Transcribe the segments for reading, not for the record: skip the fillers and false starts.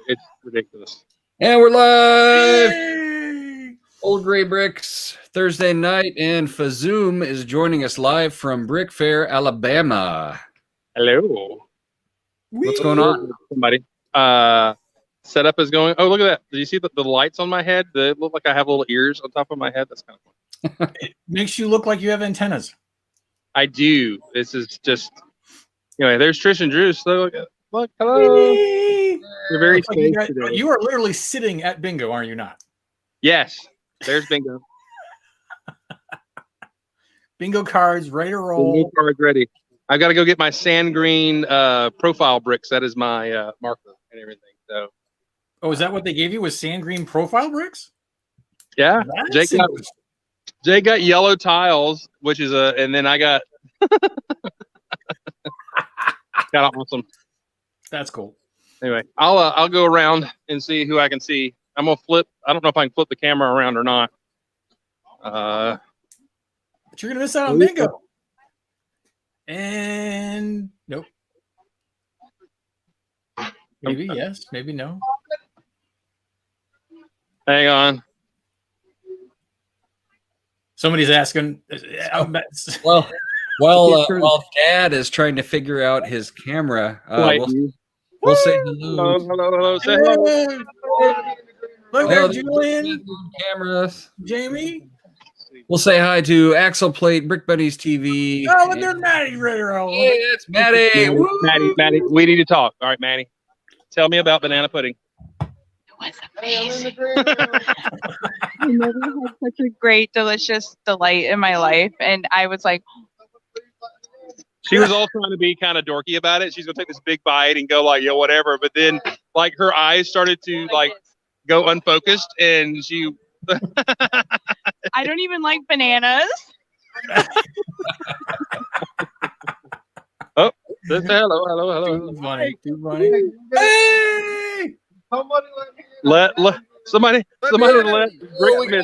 It's ridiculous. And we're live. Yay! Old Gray Bricks Thursday night, and Fazoom is joining us live from Brickfair, Alabama. Hello. What's going on? Somebody. Setup is going. Oh, look at that. Did you see the lights on my head? They look like I have little ears on top of my head. That's kind of fun. It makes you look like you have antennas. I do. This is just. Anyway, there's Trish and Drew. So look, hello. You're very Looks like safe today. you are literally sitting at bingo, are you not? Yes. There's bingo. Bingo cards ready to roll. Bingo cards ready. I got to go get my sand green profile bricks. That is my marker and everything. So. Oh, is that what they gave you? Was sand green profile bricks? Yeah. That's Jake got yellow tiles, which is and then I got got awesome. That's cool. Anyway, I'll go around and see who I can see. I'm gonna flip. I don't know if I can flip the camera around or not. But you're gonna miss out on bingo. And nope. Maybe yes, maybe no. Hang on. Somebody's asking. Well, while Dad is trying to figure out his camera, we'll say hello. Hello. Say hello. Look there, Julian. Cameras. Jamie. We'll say hi to Axleplate, Brick Buddies TV. Oh, and there's Maddie right around. Hey, it's Maddie. Maddie, we need to talk. All right, Maddie. Tell me about banana pudding. It was amazing. I never had such a great, delicious delight in my life. And I was like, she was all trying to be kind of dorky about it. She's gonna take this big bite and go like, yo, whatever. But then like her eyes started to like go unfocused and she I don't even like bananas. Oh, hello. Too funny. Too funny. Hey! Somebody let Brick Smith.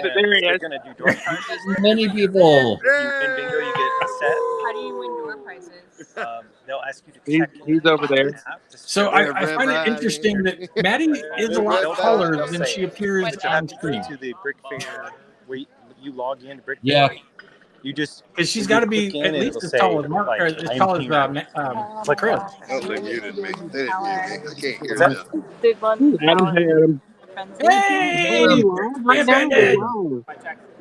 There he is. Gonna do door prizes. Many people. If you win bingo, you get a set. How do you win door prizes? They'll ask you to check. He's over there. So I find it interesting that Maddie is a lot taller than she appears on screen. To the Brickfair, where you log in to Brickfair. Yeah. You just Because she's got to be at least as tall as Mark, or as tall as Chris. Oh, they muted me. They didn't mute me. I can't hear that? them. Did one Adam. Hey!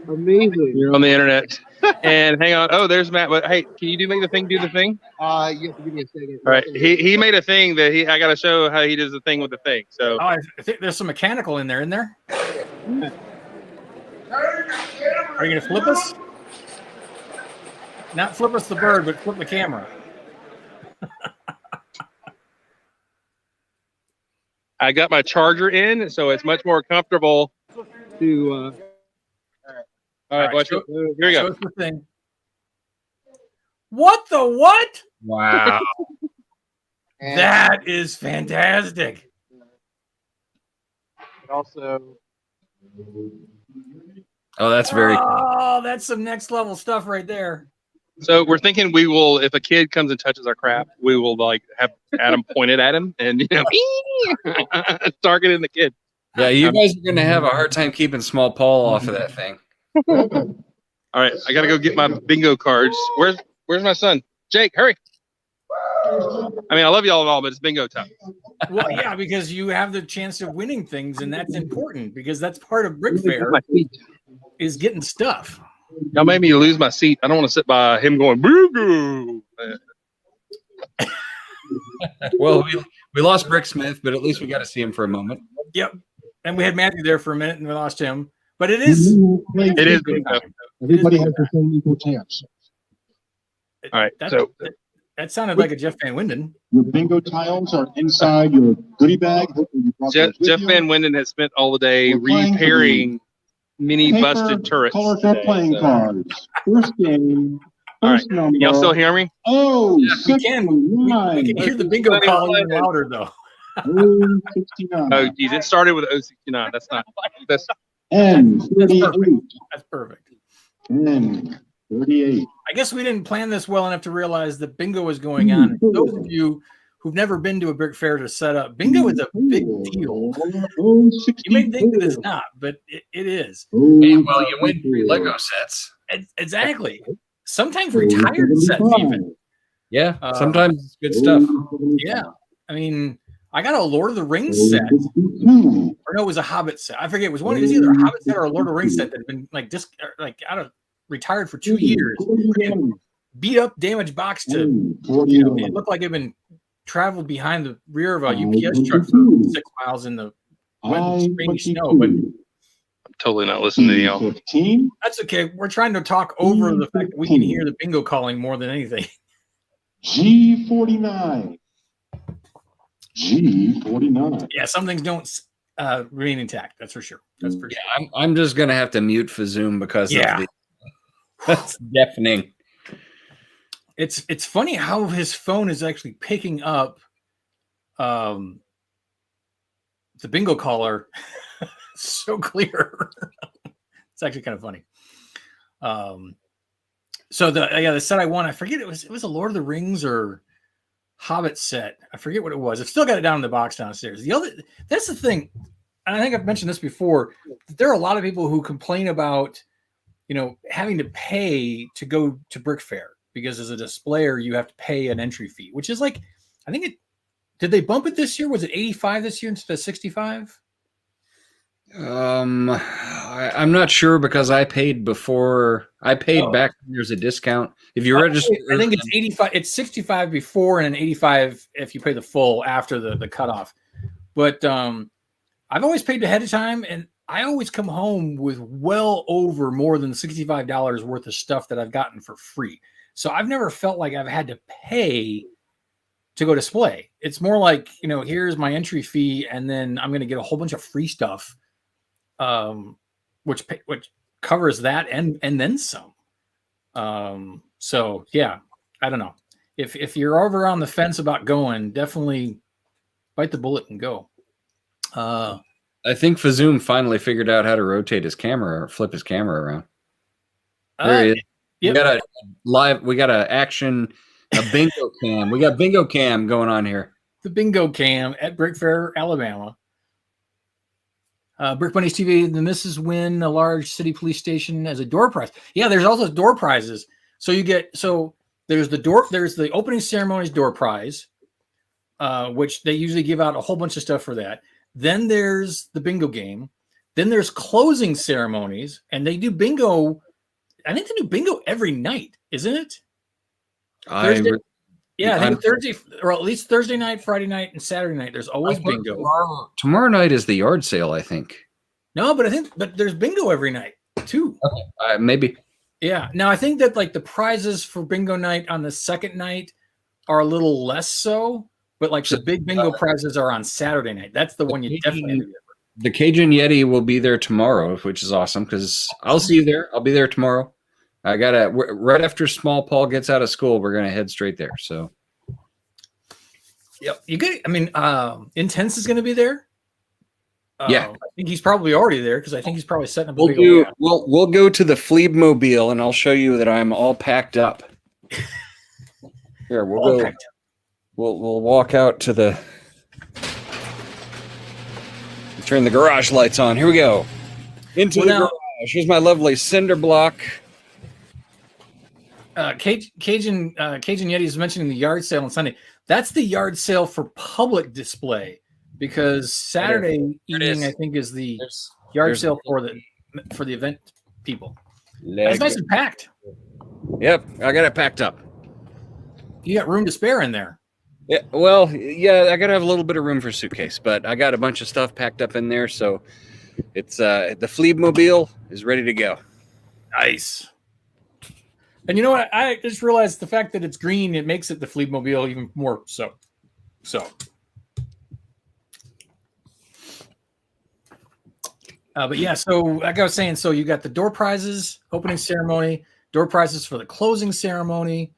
Amazing. You're on the internet. And hang on. Oh, there's Matt. But hey, can you do the thing? Do the thing. You have to give me a second. All right. He made a thing that I got to show how he does the thing with the thing. So. Oh, I think there's some mechanical in there, isn't there? Are you going to flip us? Not flip us the bird, but flip the camera. I got my charger in, so it's much more comfortable to. All right, watch it. Here we go. Show us the thing. What the what? Wow. That is fantastic. Also. Oh, that's very cool. Oh, that's some next level stuff right there. So we're thinking we will, if a kid comes and touches our crap, we will like have Adam pointed at him and targeting the kid. Yeah, you guys are going to have a hard time keeping small Paul off of that thing. All right, I got to go get my bingo cards. Where's my son? Jake, hurry. I mean, I love y'all and all, but it's bingo time. Well, yeah, because you have the chance of winning things, and that's important because that's part of Brickfair is getting stuff. Y'all made me lose my seat. I don't want to sit by him going boo-goo. Well, we lost Brick Smith, but at least we got to see him for a moment. Yep. And we had Matthew there for a minute, and we lost him. But it is bingo. Everybody has the same equal chance. All right, that sounded like a Jeff Van Winden. Your bingo tiles are inside your goodie bag. Jeff Van Winden has spent all the day repairing mini busted turrets. Colorful playing cards. First game. All right, First number. y'all still hear me? Oh, Yes, we can. We can hear the bingo call even louder, though. 69. Oh, geez, it started with 069. That's N 38. That's perfect. N 38. I guess we didn't plan this well enough to realize that bingo was going on. For those of you who've never been to a brick fair to set up, bingo is a big deal. You may think that it's not, but it is. Well, you win 3 Lego sets. Exactly. Sometimes retired sets even. Yeah, sometimes it's good stuff. Yeah. I mean, I got a Lord of the Rings set. Or no, it was a Hobbit set. I forget. It was either a Hobbit set or a Lord of the Rings set that had been retired for 2 years. Beat up, damaged box to it looked like it had been traveled behind the rear of a UPS truck for 6 miles in the springy snow. But I'm totally not listening to y'all. that's okay. We're trying to talk over the fact that we can hear the bingo calling more than anything. G49. G49. Yeah, some things don't remain intact. That's for sure. That's for sure. I'm just gonna have to mute for Zoom because that's deafening. It's funny how his phone is actually picking up the bingo caller so clear. It's actually kind of funny. So the set I won, I forget it was a Lord of the Rings or Hobbit set. I forget what it was. I've still got it down in the box downstairs. That's the thing, and I think I've mentioned this before. There are a lot of people who complain about, having to pay to go to Brickfair because as a displayer you have to pay an entry fee, which is like, I think did they bump it this year? Was it 85 this year instead of 65? I'm not sure because I paid before. I paid back when there's a discount. If you register, I think it's 85. It's 65 before and an 85 if you pay the full after the cutoff. But I've always paid ahead of time, and I always come home with well over more than $65 worth of stuff that I've gotten for free. So I've never felt like I've had to pay to go display. It's more like, here's my entry fee, and then I'm going to get a whole bunch of free stuff. Which covers that and then some. So yeah, I don't know. If you're over on the fence about going, definitely bite the bullet and go. I think Fazoom finally figured out how to rotate his camera or flip his camera around. There he is. Yep. We got a bingo cam. We got bingo cam going on here. The bingo cam at Brickfair, Alabama. Brick Bunnies TV, the misses win a large city police station as a door prize. Yeah, there's also door prizes. So there's the opening ceremony's door prize, which they usually give out a whole bunch of stuff for that. Then there's the bingo game. Then there's closing ceremonies, and they do bingo. I think they do bingo every night, isn't it? I think Thursday, or at least Thursday night, Friday night, and Saturday night. There's always bingo. Tomorrow night is the yard sale, I think. No, but there's bingo every night too. Okay. Maybe. Yeah. Now I think that like the prizes for bingo night on the second night are a little less so, but like the big bingo prizes are on Saturday night. That's the one you definitely. The Cajun Yeti will be there tomorrow, which is awesome because I'll see you there. I'll be there tomorrow. I gotta right after Small Paul gets out of school, we're gonna head straight there. So, yep, you good. I mean, Intense is gonna be there. Yeah, I think he's probably already there because I think he's probably setting up. We'll go to the Fleeb Mobile and I'll show you that I'm all packed up. Here we'll go. We'll walk out to the. Turn the garage lights on. Here we go. Into the garage. Here's my lovely cinder block. Cajun Yeti is mentioning the yard sale on Sunday. That's the yard sale for public display because Saturday evening I think is the yard sale for the event people. It's nice and packed. Yep, I got it packed up. You got room to spare in there. Yeah, well, yeah, I gotta have a little bit of room for a suitcase, but I got a bunch of stuff packed up in there, so it's the Fleeb Mobile is ready to go. Nice. And you know what? I just realized the fact that it's green, it makes it the Fleeb Mobile even more so. But yeah, so like I was saying, so you got the door prizes, opening ceremony, door prizes for the closing ceremony,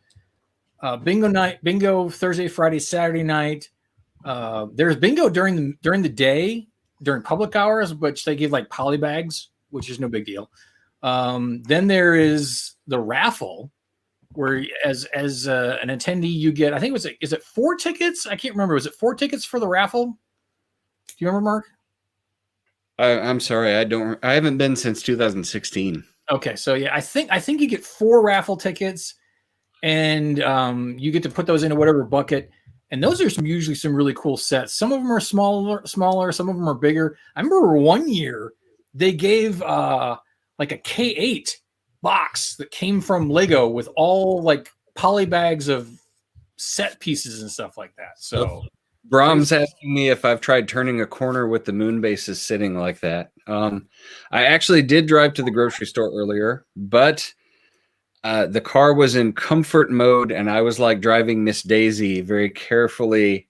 bingo night, bingo Thursday, Friday, Saturday night. There's bingo during the day, during public hours, which they give like poly bags, which is no big deal. Then there is the raffle, where as an attendee you get, I think is it 4 tickets? I can't remember. Was it 4 tickets for the raffle? Do you remember, Mark? I'm sorry, I haven't been since 2016. Okay, so yeah, I think you get 4 raffle tickets, and you get to put those into whatever bucket. And those are usually some really cool sets. Some of them are smaller. Some of them are bigger. I remember one year they gave like a K8 box that came from Lego with all like poly bags of set pieces and stuff like that. So Brahm's asking me if I've tried turning a corner with the moon bases sitting like that. I actually did drive to the grocery store earlier, but the car was in comfort mode, and I was like driving Miss Daisy, very carefully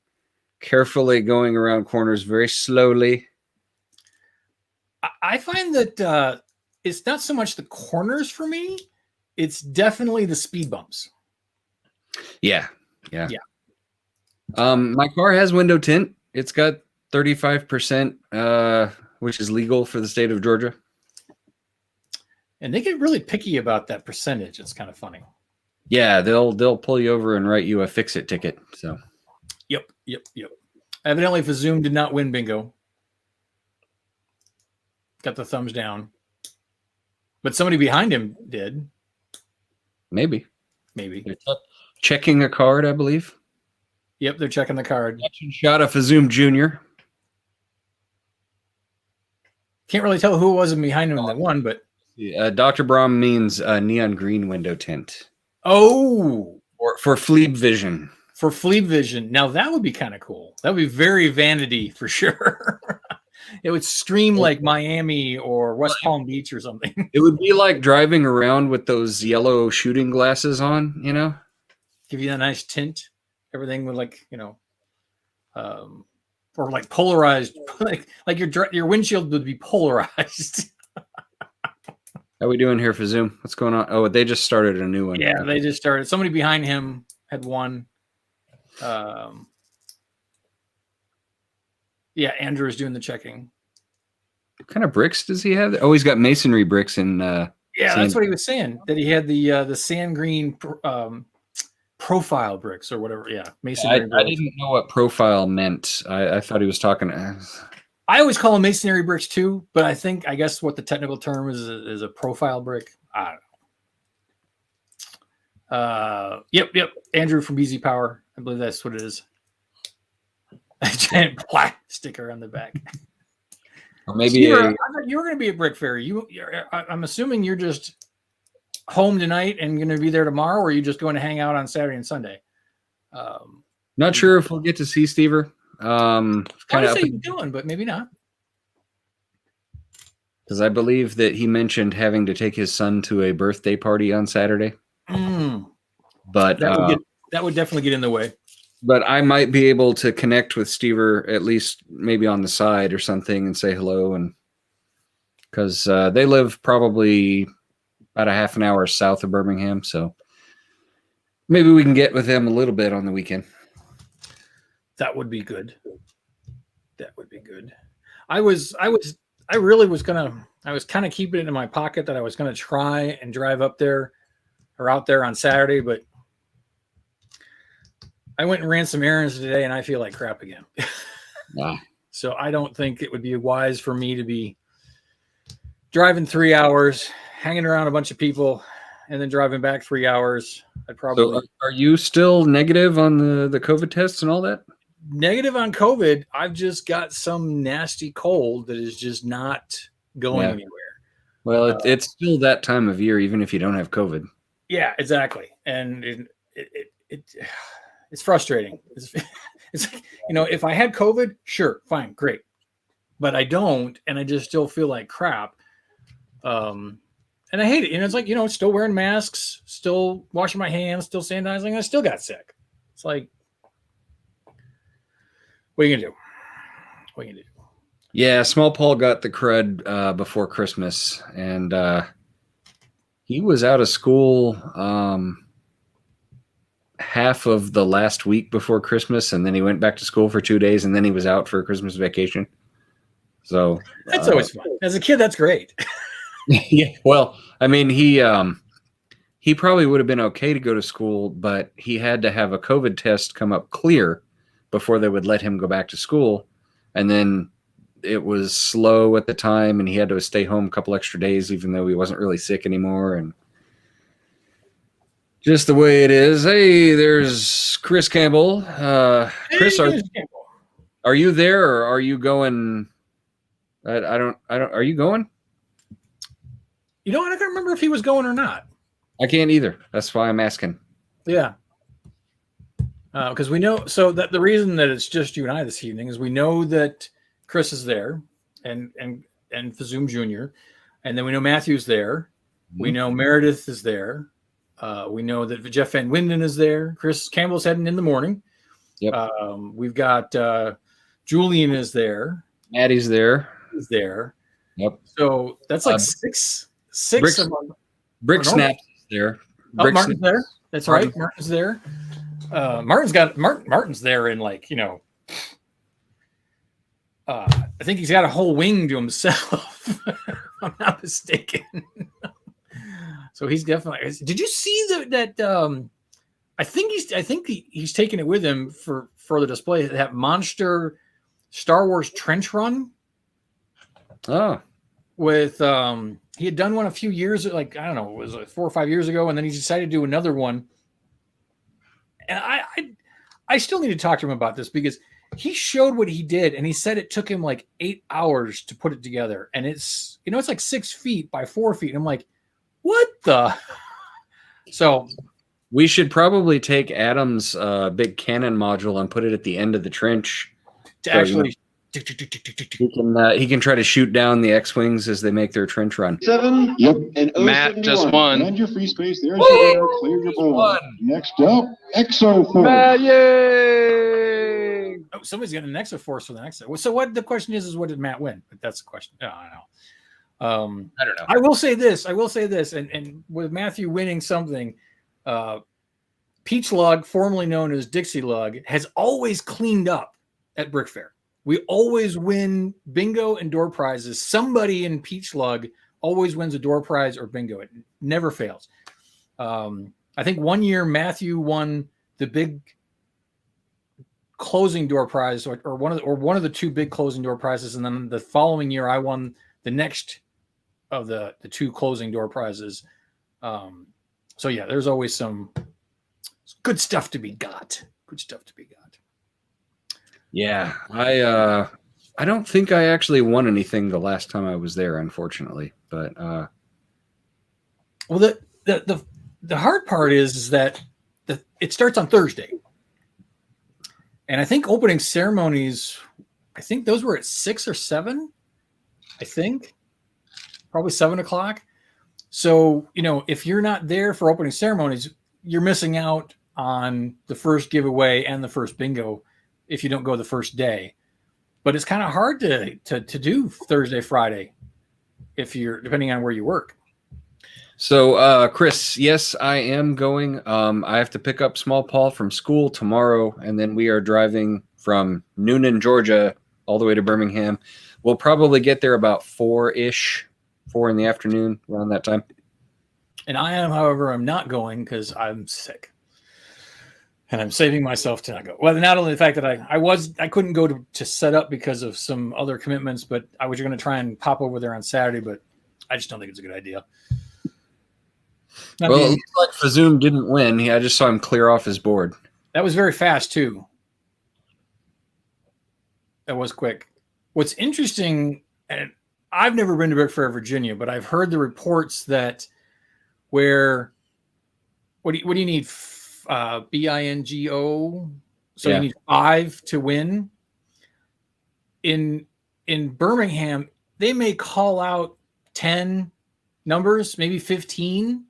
going around corners very slowly. I find that it's not so much the corners for me; it's definitely the speed bumps. Yeah. My car has window tint. It's got 35%, which is legal for the state of Georgia. And they get really picky about that percentage. It's kind of funny. Yeah, they'll pull you over and write you a fix-it ticket. So. Yep. Evidently, Fazoom did not win bingo. Got the thumbs down. But somebody behind him did. Maybe. Maybe. Checking a card, I believe. Yep, they're checking the card. Shot of Fazoom Jr. Can't really tell who it was behind him that won, but Dr. Brahm means neon green window tint. Oh, for Fleeb Vision. For Fleeb Vision. Now that would be kind of cool. That would be very vanity for sure. It would stream like Miami or West Palm Beach or something. It would be like driving around with those yellow shooting glasses on, you know? Give you a nice tint. Everything would like, or like polarized, like your windshield would be polarized. How are we doing here for Zoom? What's going on? Oh, they just started a new one. Yeah, they just started. Somebody behind him had won. Yeah, Andrew is doing the checking. What kind of bricks does he have? Oh, he's got masonry bricks in. Yeah, that's what he was saying. That he had the sand green profile bricks or whatever. Yeah, masonry. I didn't know what profile meant. I thought he was talking. I always call them masonry bricks too, but I guess what the technical term is a profile brick. I don't know. Yep. Andrew from Easy Power. I believe that's what it is. A giant black sticker on the back. Or maybe you were going to be at Brickfair. I'm assuming you're just home tonight and going to be there tomorrow, or are you just going to hang out on Saturday and Sunday? Not sure if we'll get to see Stever. Kind of say you're doing, but maybe not. Because I believe that he mentioned having to take his son to a birthday party on Saturday. But that would definitely get in the way. But I might be able to connect with Stever at least maybe on the side or something and say hello, and because they live probably about a half an hour south of Birmingham, so maybe we can get with them a little bit on the weekend. That would be good. I was kind of keeping it in my pocket that I was gonna try and drive up there or out there on Saturday, but I went and ran some errands today and I feel like crap again. Wow. So I don't think it would be wise for me to be driving 3 hours, hanging around a bunch of people, and then driving back 3 hours. I'd probably. So are you still negative on the COVID tests and all that? Negative on COVID. I've just got some nasty cold that is just not going anywhere. Well, it's still that time of year, even if you don't have COVID. Yeah, exactly. And it's frustrating. It's if I had COVID, sure, fine, great. But I don't, and I just still feel like crap. And I hate it. And it's like, still wearing masks, still washing my hands, still sanitizing. I still got sick. It's like, what are you gonna do? Yeah, Small Paul got the crud before Christmas, and he was out of school half of the last week before Christmas, and then he went back to school for 2 days, and then he was out for Christmas vacation. So that's always fun. As a kid, that's great. Yeah, well, I mean, he he probably would have been okay to go to school, but he had to have a COVID test come up clear before they would let him go back to school. And then it was slow at the time, and he had to stay home a couple extra days, even though he wasn't really sick anymore. And just the way it is. Hey, there's Chris Campbell. Chris, are you there, or are you going? I don't. Are you going? You know, I don't remember if he was going or not. I can't either. That's why I'm asking. Yeah. Because we know, so that the reason that it's just you and I this evening is we know that Chris is there and Fazoom Jr. And then we know Matthew's there. Mm-hmm. We know Meredith is there. We know that Jeff Van Winden is there. Chris Campbell's heading in the morning. Yep. We've got Julian is there. Maddie's there. Is there. Yep. So that's like six Brick Snaps is there. Martin's there. That's right. Martin's there. Martin's there in, like, you know, I think he's got a whole wing to himself. If I'm not mistaken. So he's definitely. Did you see that? I think he's taking it with him for the display. That monster Star Wars trench run. Oh, with he had done one a few years, like, I don't know, it was like 4 or 5 years ago, and then he decided to do another one. And I still need to talk to him about this, because he showed what he did, and he said it took him like 8 hours to put it together. And it's, you know, it's like 6 feet by 4 feet. And I'm like, what the? So we should probably take Adam's big cannon module and put it at the end of the trench to actually. He can try to shoot down the X-wings as they make their trench run. 7. Yep. And Matt just won. And your free space. There's your winner. Clear your board. Next up, Exo4. Matt, yay! Oh, somebody's got an Exo Force for the next. So what the question is what did Matt win? But that's the question. No, I know. I don't know. I will say this. And with Matthew winning something, Peach Lug, formerly known as Dixie Lug, has always cleaned up at Brickfair. We always win bingo and door prizes. Somebody in Peach Lug always wins a door prize or bingo. It never fails. I think one year Matthew won the big closing door prize, or one of the two big closing door prizes, and then the following year I won the next of the two closing door prizes. So yeah, there's always some good stuff to be got. Yeah, I don't think I actually won anything the last time I was there, unfortunately. But well, the hard part is that it starts on Thursday, and I think opening ceremonies, I think those were at 6 or 7. I think probably 7 o'clock. So, you know, if you're not there for opening ceremonies, you're missing out on the first giveaway and the first bingo if you don't go the first day. But it's kind of hard to do Thursday, Friday, if you're, depending on where you work. So, Chris, yes, I am going. I have to pick up Small Paul from school tomorrow, and then we are driving from Noonan, Georgia, all the way to Birmingham. We'll probably get there about 4-ish, 4 in the afternoon, around that time. And I am, however, I'm not going because I'm sick. And I'm saving myself to not go. Well, not only the fact that I couldn't go to set up because of some other commitments, but I was going to try and pop over there on Saturday, but I just don't think it's a good idea. Well, it looks like Fazoom didn't win. I just saw him clear off his board. That was very fast too. That was quick. What's interesting, and I've never been to Brickfair, Virginia, but I've heard the reports that what do you need? BINGO. So yeah. You need 5 to win. In Birmingham, they may call out 10 numbers, maybe 15,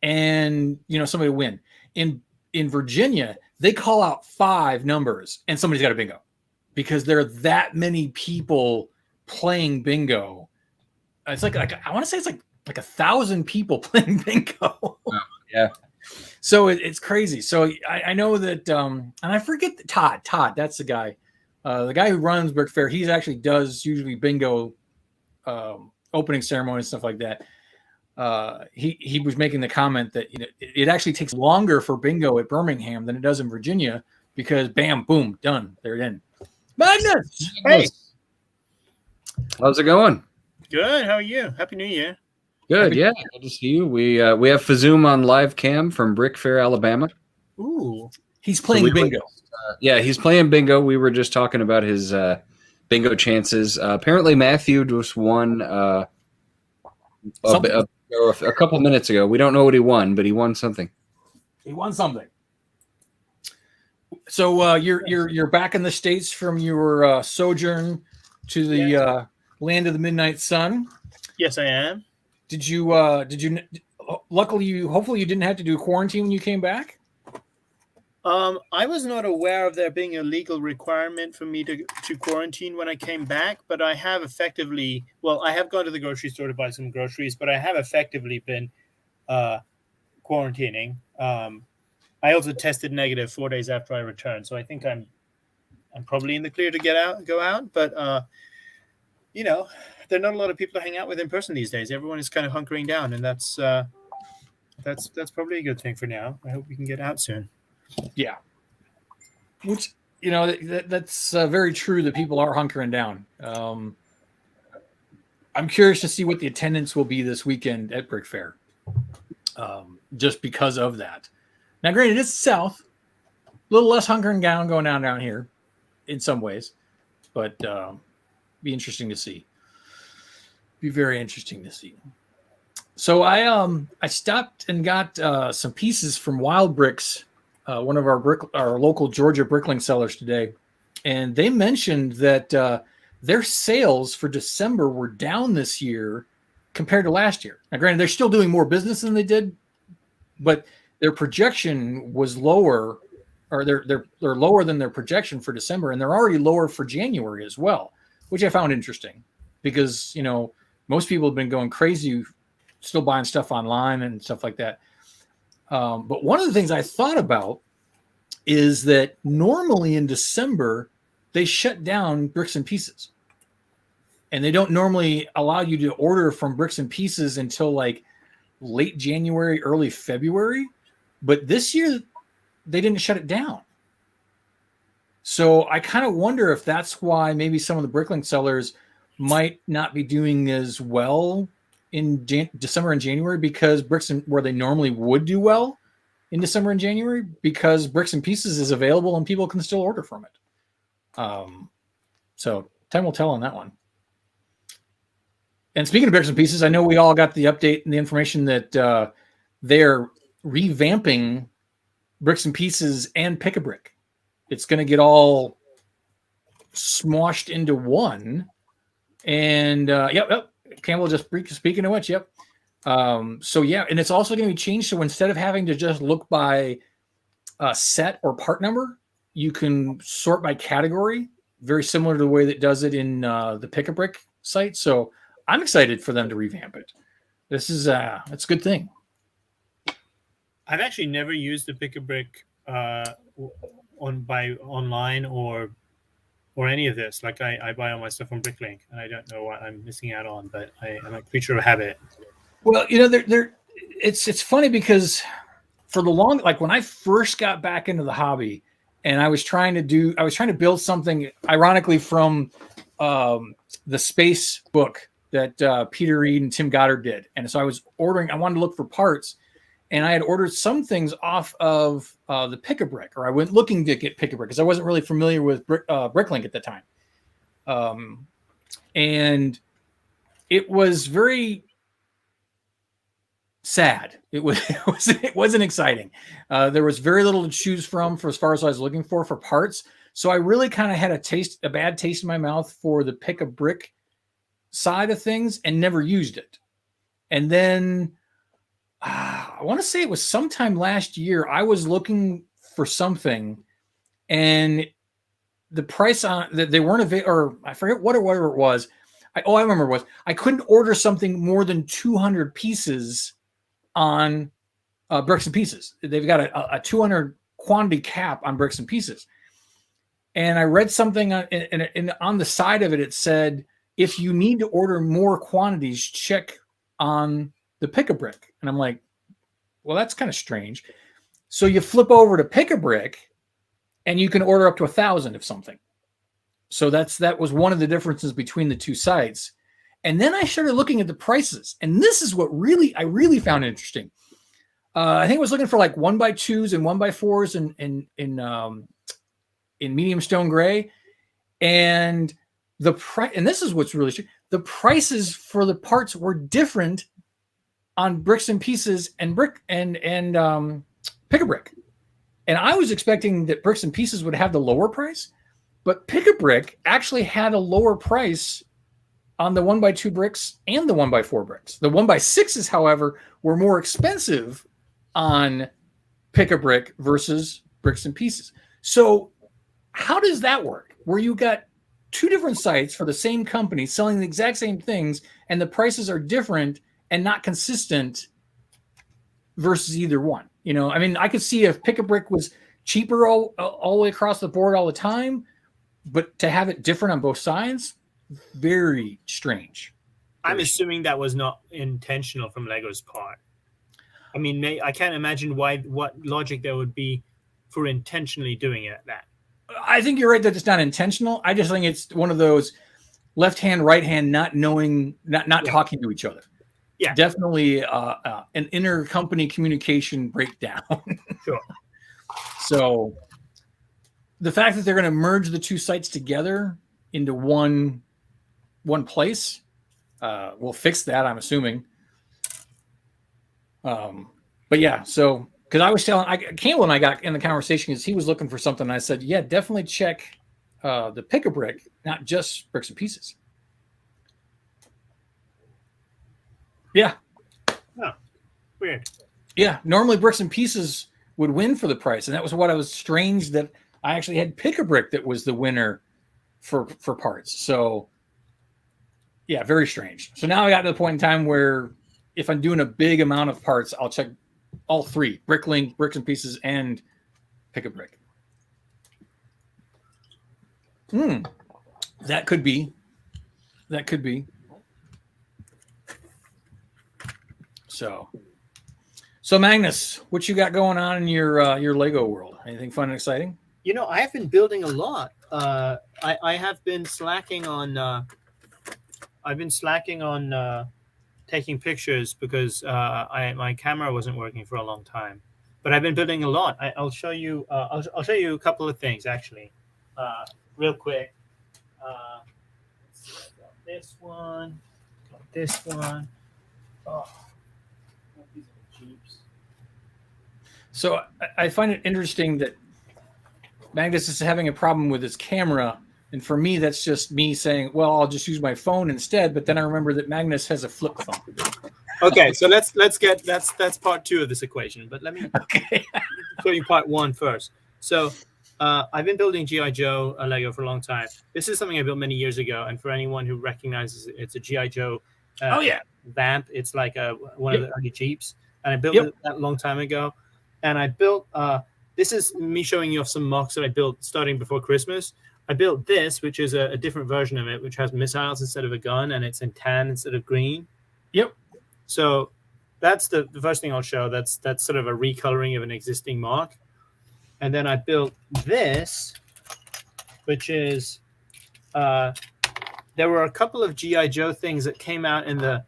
and somebody will win. In Virginia, they call out 5 numbers and somebody's got a bingo, because there are that many people playing bingo. It's like I want to say it's like 1,000 people playing bingo. Oh, yeah. So it's crazy. So I know that, and I forget Todd, that's the guy who runs Brickfair. He actually does usually bingo, opening ceremony and stuff like that. he was making the comment that it actually takes longer for bingo at Birmingham than it does in Virginia because bam, boom, done, they're in. Magnus, Hey, how's it going? good. How are you? Happy New Year. Good, yeah. Good to see you. We have Fazoom on live cam from Brickfair, Alabama. Ooh. He's playing bingo. Yeah, he's playing bingo. We were just talking about his bingo chances. Apparently, Matthew just won a couple minutes ago. We don't know what he won, but he won something. He won something. So you're back in the States from your sojourn to the land of the midnight sun. Yes, I am. Did you luckily hopefully you didn't have to do quarantine when you came back? I was not aware of there being a legal requirement for me to quarantine when I came back, but I have effectively, I have gone to the grocery store to buy some groceries, but I have effectively been quarantining. I also tested negative 4 days after I returned, so I think I'm probably in the clear to go out. But there are not a lot of people to hang out with in person these days. Everyone is kind of hunkering down, and that's probably a good thing for now. I hope we can get out soon. Yeah, which that's very true that people are hunkering down. I'm curious to see what the attendance will be this weekend at Brickfair, just because of that. Now, granted, it's south, a little less hunkering down going down here, in some ways, but be interesting to see. Be very interesting to see. So I stopped and got some pieces from Wild Bricks. One of our local Georgia Brickling sellers today, and they mentioned that their sales for December were down this year compared to last year. Now, granted, they're still doing more business than they did, but their projection was lower, or they're lower than their projection for December, and they're already lower for January as well, which I found interesting because most people have been going crazy, still buying stuff online and stuff like that. But one of the things I thought about is that normally in December, they shut down Bricks and Pieces. And they don't normally allow you to order from Bricks and Pieces until like late January, early February. But this year, they didn't shut it down. So I kind of wonder if that's why maybe some of the Brickling sellers might not be doing as well in December and January because where they normally would do well in December and January because Bricks and Pieces is available and people can still order from it. So time will tell on that one. And speaking of Bricks and Pieces, I know we all got the update and the information that they're revamping Bricks and Pieces and Pick-a-Brick. It's going to get all smoshed into one. And yep. Campbell just speaking of which, yep. So yeah, and it's also going to be changed. So instead of having to just look by set or part number, you can sort by category, very similar to the way that does it in the Pick-a-Brick site. So I'm excited for them to revamp it. This is it's a good thing. I've actually never used the Pick-a-Brick online or any of this. Like I buy all my stuff from Bricklink, and I don't know what I'm missing out on, but I'm a creature of habit. Well, it's funny because for the long, like when I first got back into the hobby, and I was trying to build something, ironically from the space book that Peter Reed and Tim Goddard did, and so I wanted to look for parts. And I had ordered some things off of the Pick-a-Brick, or I went looking to get Pick-a-Brick because I wasn't really familiar with Bricklink at the time. And it was very sad. It wasn't exciting. There was very little to choose from for as far as I was looking for parts. So I really kind of had a bad taste in my mouth for the Pick-a-Brick side of things and never used it. And then I want to say it was sometime last year. I was looking for something, and the price on that they weren't available, or I forget whatever it was. I remember it was I couldn't order something more than 200 pieces on Bricks and Pieces. They've got a 200 quantity cap on Bricks and Pieces, and I read something on the side of it. It said if you need to order more quantities, check on the Pick-a-Brick. And I'm like, well, that's kind of strange. So you flip over to Pick-a-Brick and you can order up to 1,000 of something. So that was one of the differences between the two sites. And then I started looking at the prices. And this is what I really found interesting. I think I was looking for like 1x2s and 1x4s in medium stone gray. And and this is what's really true. The prices for the parts were different on Bricks and Pieces and Pick-a-Brick. And I was expecting that Bricks and Pieces would have the lower price, but Pick-a-Brick actually had a lower price on the 1x2 bricks and the 1x4 bricks. The 1x6s, however, were more expensive on Pick-a-Brick versus Bricks and Pieces. So how does that work? Where you got two different sites for the same company selling the exact same things and the prices are different and not consistent versus either one. You know, I mean, I could see if Pick-a-Brick was cheaper all the way across the board all the time, but to have it different on both sides, very strange. I'm assuming that was not intentional from Lego's part. I mean, I can't imagine what logic there would be for intentionally doing it that. I think you're right that it's not intentional. I just think it's one of those left hand, right hand, not knowing, not talking to each other. Yeah, definitely an intercompany communication breakdown. Sure. So the fact that they're going to merge the two sites together into one place will fix that, I'm assuming. But yeah, so because I was telling Campbell and I got in the conversation because he was looking for something. And I said, yeah, definitely check the Pick-a-Brick, not just Bricks and Pieces. Yeah. Oh, weird. Yeah. Normally Bricks and Pieces would win for the price. And that was what I was strange that I actually had Pick-a-Brick that was the winner for parts. So yeah, very strange. So now I got to the point in time where if I'm doing a big amount of parts, I'll check all three: Bricklink, Bricks and Pieces, and Pick-a-Brick. That could be. So Magnus, what you got going on in your Lego world? Anything fun and exciting? You know, I have been building a lot. I have been slacking on. Taking pictures because my camera wasn't working for a long time. But I've been building a lot. I'll show you. I'll show you a couple of things actually, real quick. Got this one. Got this one. Oh, these are Jeeps. So I find it interesting that Magnus is having a problem with his camera. And for me, that's just me saying, well, I'll just use my phone instead. But then I remember that Magnus has a flip phone. Okay, so let's get that's part two of this equation. But let me show you part one first. So I've been building G.I. Joe Lego for a long time. This is something I built many years ago. And for anyone who recognizes it, it's a G.I. Joe vamp. It's like one of the early Jeeps. And I built it that long time ago. And I built, this is me showing you off some mocks that I built starting before Christmas. I built this, which is a different version of it, which has missiles instead of a gun, and it's in tan instead of green. Yep. So that's the first thing I'll show. That's sort of a recoloring of an existing mock. And then I built this, which is there were a couple of G.I. Joe things that came out in the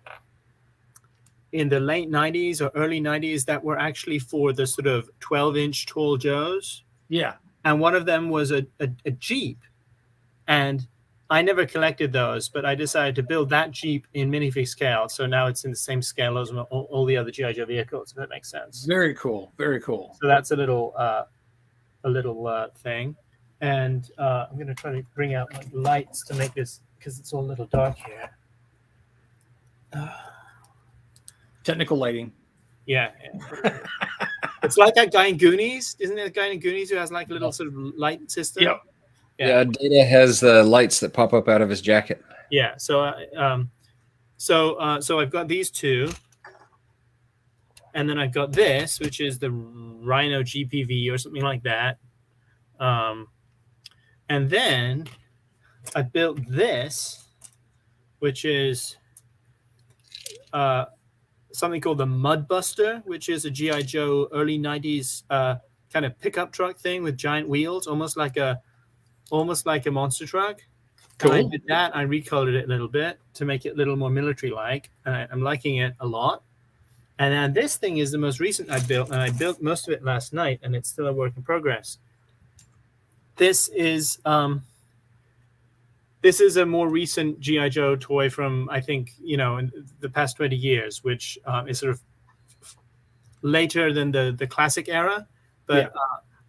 late 90s or early 90s that were actually for the sort of 12-inch tall Joes. Yeah. And one of them was a Jeep. And I never collected those, but I decided to build that Jeep in minifig scale. So now it's in the same scale as all the other G.I. Joe vehicles, if that makes sense. Very cool. Very cool. So that's a little thing. And I'm going to try to bring out my lights to make this, because it's all a little dark here. Technical lighting. Yeah. It's like that guy in Goonies. Isn't there a guy in Goonies who has like a little sort of light system? Yep. Yeah, Data has the lights that pop up out of his jacket. Yeah. So I've got these two, and then I've got this, which is the Rhino GPV or something like that. And then I built this, which is something called the Mudbuster, which is a GI Joe early '90s kind of pickup truck thing with giant wheels, almost like a monster truck. Cool. And I did that. I recolored it a little bit to make it a little more military-like. I'm liking it a lot. And then this thing is the most recent I built, and I built most of it last night, and it's still a work in progress. This is a more recent GI Joe toy from, I think, in the past 20 years, which is sort of later than the classic era. But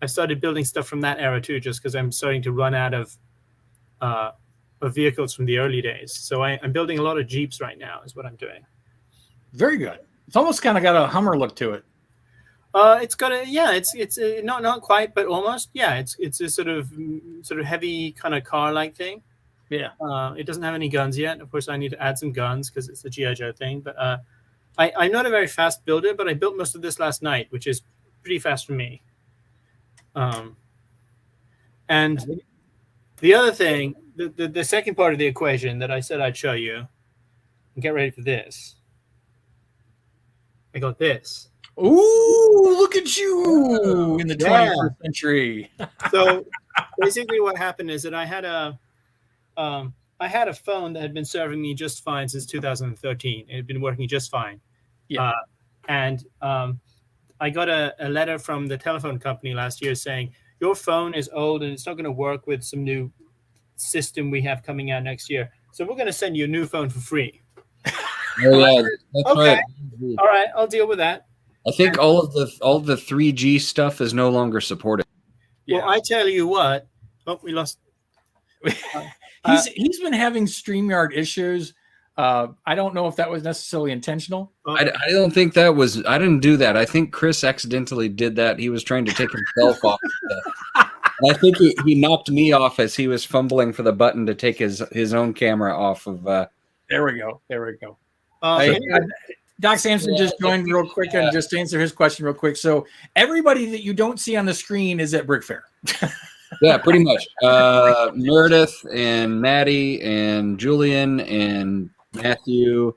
I started building stuff from that era too, just because I'm starting to run out of vehicles from the early days. So I'm building a lot of Jeeps right now, is what I'm doing. Very good. It's almost kind of got a Hummer look to it. It's got it's not quite, but almost. Yeah, it's a sort of heavy kind of car-like thing. Yeah. It doesn't have any guns yet. Of course, I need to add some guns because it's the GI Joe thing. But I'm not a very fast builder, but I built most of this last night, which is pretty fast for me. And the other thing, the second part of the equation that I said I'd show you, and get ready for this. I got this. Ooh, look at you in the 21st century. So basically what happened is that I had a phone that had been serving me just fine since 2013. It had been working just fine. Yeah. And I got a letter from the telephone company last year saying, your phone is old and it's not going to work with some new system we have coming out next year. So we're going to send you a new phone for free. Oh, yeah, that's Okay. right. All right, I'll deal with that. I think all of the 3G stuff is no longer supported. Yeah. Well, I tell you what. Oh, we lost. He's been having StreamYard issues. I don't know if that was necessarily intentional. I don't think that was. I didn't do that. I think Chris accidentally did that. He was trying to take himself off. I think he knocked me off as he was fumbling for the button to take his own camera off of. There we go. Okay. Doc Sampson just joined real quick and just to answer his question real quick. So everybody that you don't see on the screen is at Brickfair. Yeah, pretty much. Meredith and Maddie and Julian and Matthew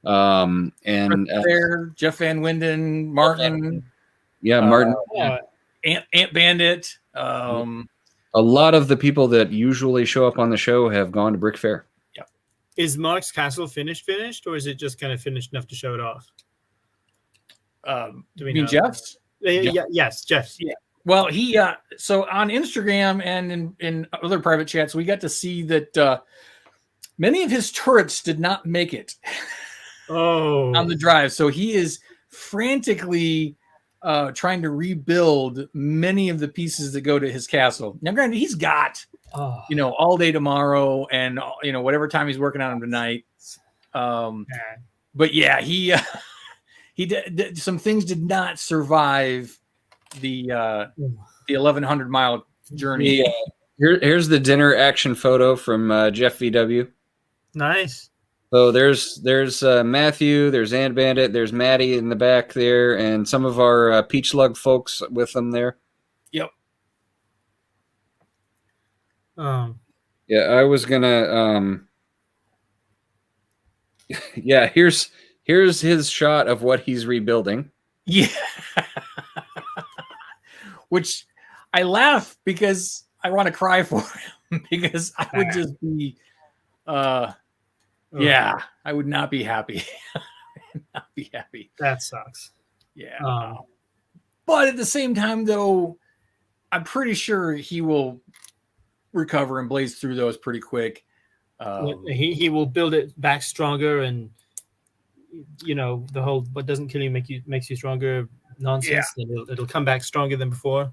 and Jeff Van Winden, Martin. Yeah, Martin. Ant Bandit. A lot of the people that usually show up on the show have gone to Brickfair. Is Mark's castle finished, or is it just kind of finished enough to show it off? Do we mean Jeff's? Yes, Jeff's. Yeah. Well, he so on Instagram and in other private chats, we got to see that many of his turrets did not make it on the drive. So he is frantically trying to rebuild many of the pieces that go to his castle. Now, granted, he's got all day tomorrow and whatever time he's working on them tonight. But yeah, he did some things did not survive the 1,100 mile journey. Here's the dinner action photo from Jeff VW. Nice. So there's Matthew, there's Ant Bandit, there's Maddie in the back there, and some of our Peach Lug folks with them there. Yep. Yeah, I was gonna. Yeah, here's his shot of what he's rebuilding. Yeah. Which I laugh because I want to cry for him because I would just be, yeah, I would not be happy. Not be happy. That sucks. Yeah. But at the same time, though, I'm pretty sure he will recover and blaze through those pretty quick. He will build it back stronger, and the whole "what doesn't kill you makes you stronger" nonsense. Yeah. It'll come back stronger than before.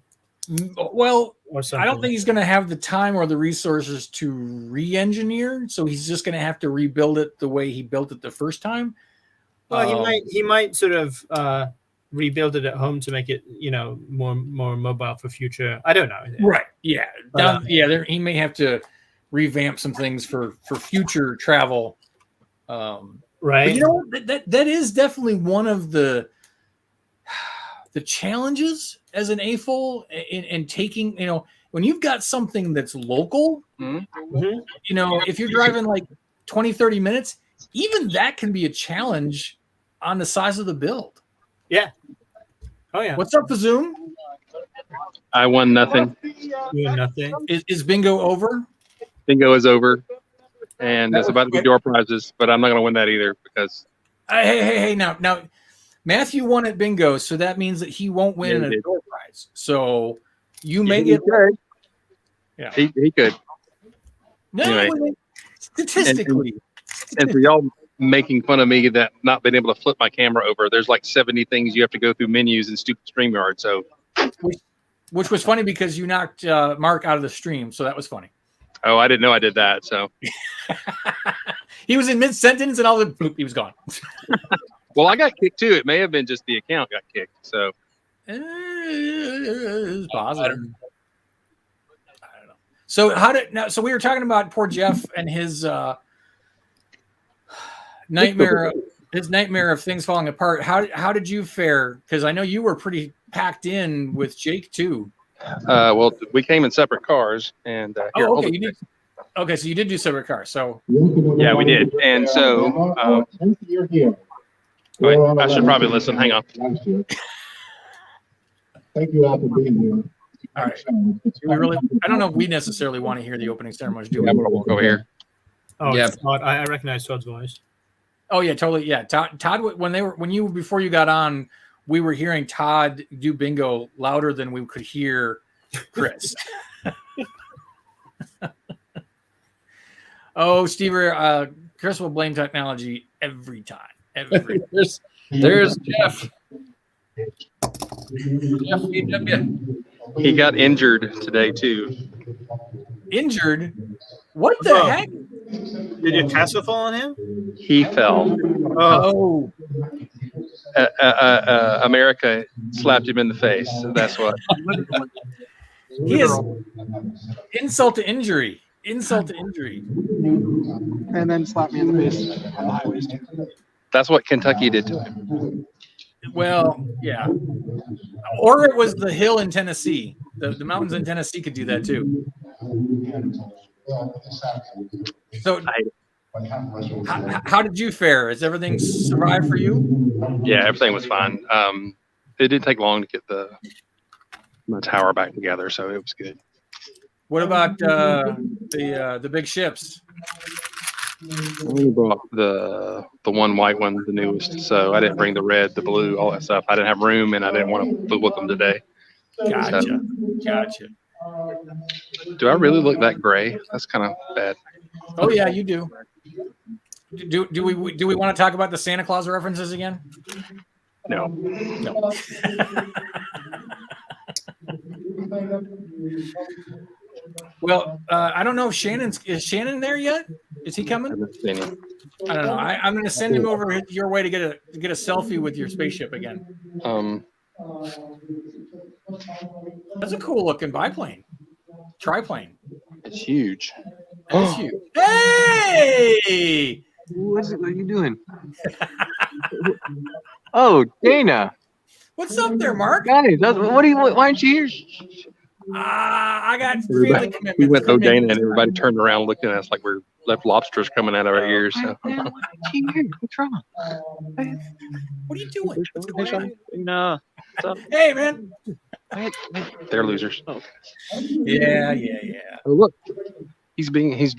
Well, or something. I don't think he's going to have the time or the resources to re-engineer, so he's just going to have to rebuild it the way he built it the first time. Well, he might sort of rebuild it at home to make it more mobile for future. I don't know. Right? Yeah. He may have to revamp some things for future travel. Right. But that is definitely one of the challenges as an AFOL in taking, when you've got something that's local, if you're driving like 20, 30 minutes, even that can be a challenge on the size of the build. Yeah. Oh yeah. What's up, Zoom? I won nothing. Doing nothing. Is bingo over? Bingo is over, and it's about to be door prizes, but I'm not going to win that either because Hey! Now, Matthew won at bingo, so that means that he won't win Yeah, he a did. door prize. So you may get. Yeah. he could. No, Anyway. statistically. And for y'all making fun of me that not being able to flip my camera over, there's like 70 things you have to go through menus in stupid StreamYard. So, Which was funny because you knocked Mark out of the stream, so that was funny. oh, I didn't know I did that. So, He was in mid sentence, and all of a sudden, he was gone. well, I got kicked too. It may have been just the account got kicked. So, It's positive. I don't know. So so we were talking about poor Jeff and his nightmare of things falling apart. How did you fare? Because I know you were pretty packed in with Jake too. well, we came in separate cars, and here, Oh, hold okay. on. You did. Okay, so you did do separate cars. So Yeah, we did. And so, wait, I should probably listen. Hang on. Thank you all for being here. all right. I don't know if we necessarily want to hear the opening ceremonies, do we? I'm gonna walk over here. Oh, Yeah. it's Todd. I recognize Todd's voice. Oh yeah, totally. Yeah, Todd. Before you got on, we were hearing Todd do bingo louder than we could hear Chris. Oh, Steve, Chris will blame technology every time. Every time. There's Jeff. Jeff, BW. He got injured today too. Injured? What the Oh. heck? Did your castle fall on him? He fell. Oh, America slapped him in the face. That's what. He is insult to injury. Insult to injury. And then slap me in the face on the highways too. That's what Kentucky did to him. Well, yeah. Or it was the hill in Tennessee. The mountains in Tennessee could do that too. So, how did you fare? Has everything survived for you? Yeah, everything was fine. It didn't take long to get my tower back together, so it was good. What about the big ships? I only brought the one white one, the newest. So I didn't bring the red, the blue, all that stuff. I didn't have room, and I didn't want to fool with them today. Gotcha. Do I really look that gray? That's kind of bad. Oh yeah, you do. Do we want to talk about the Santa Claus references again? No. No. Well, I don't know if is Shannon there yet? Is he I coming? haven't seen him. I don't know. I'm going to send him over your way to get a selfie with your spaceship again. That's a cool looking biplane, triplane. It's huge. That's huge. Hey! What are you doing? Oh, Dana. What's up there, Mark? Guys, why aren't you here? I got family Everybody, commitments. we went to Dana, and everybody turned around looking at us like we're left lobsters coming out of our ears. So. Why aren't you here? What's wrong? What are you doing? What's going on? No. What's up? Hey, man. They're losers. Yeah. Oh, look, he's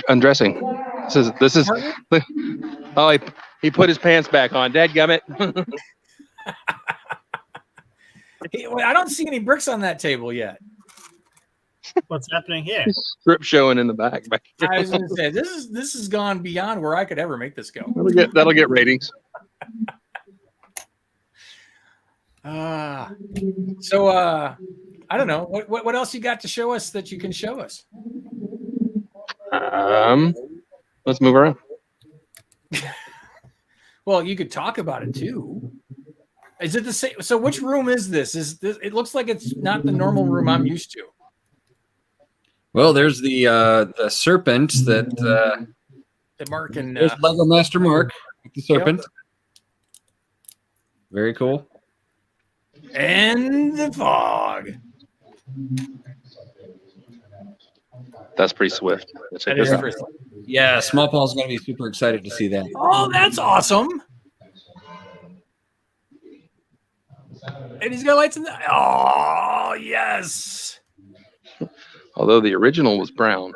undressing. This is. Oh, he put his pants back on. Dadgummit. I don't see any bricks on that table yet. what's happening here? Strip showing in the back here. I was going to say this has gone beyond where I could ever make this go. That'll get ratings. So I don't know what else you got to show us that you can show us. Let's move around. Well, you could talk about it too. Is it the same? So which room is this? It looks like it's not the normal room I'm used to. Well, there's the serpent that Mark and there's Lego Master Mark, the serpent. Yep. Very cool. And the fog. That's pretty swift. That is pretty. Yeah, Small Paul's going to be super excited to see that. Oh, that's awesome. And he's got lights in the. Oh yes. Although the original was brown,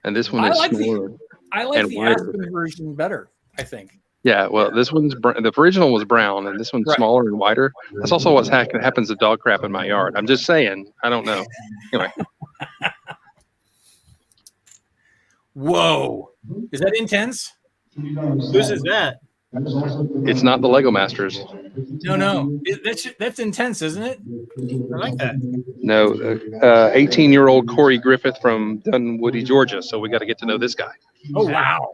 and this one is smaller. I like and the wider. Aspen version better, I think. Yeah, well, this one's the original was brown, and this one's Right. smaller and wider. That's also what's happens to dog crap in my yard. I'm just saying. I don't know. Anyway, Whoa. Is that intense? Whose is that? it's not the Lego Masters. No. That's intense, isn't it? I like that. No, 18-year-old Corey Griffith from Dunwoody, Georgia. So we got to get to know this guy. Oh wow.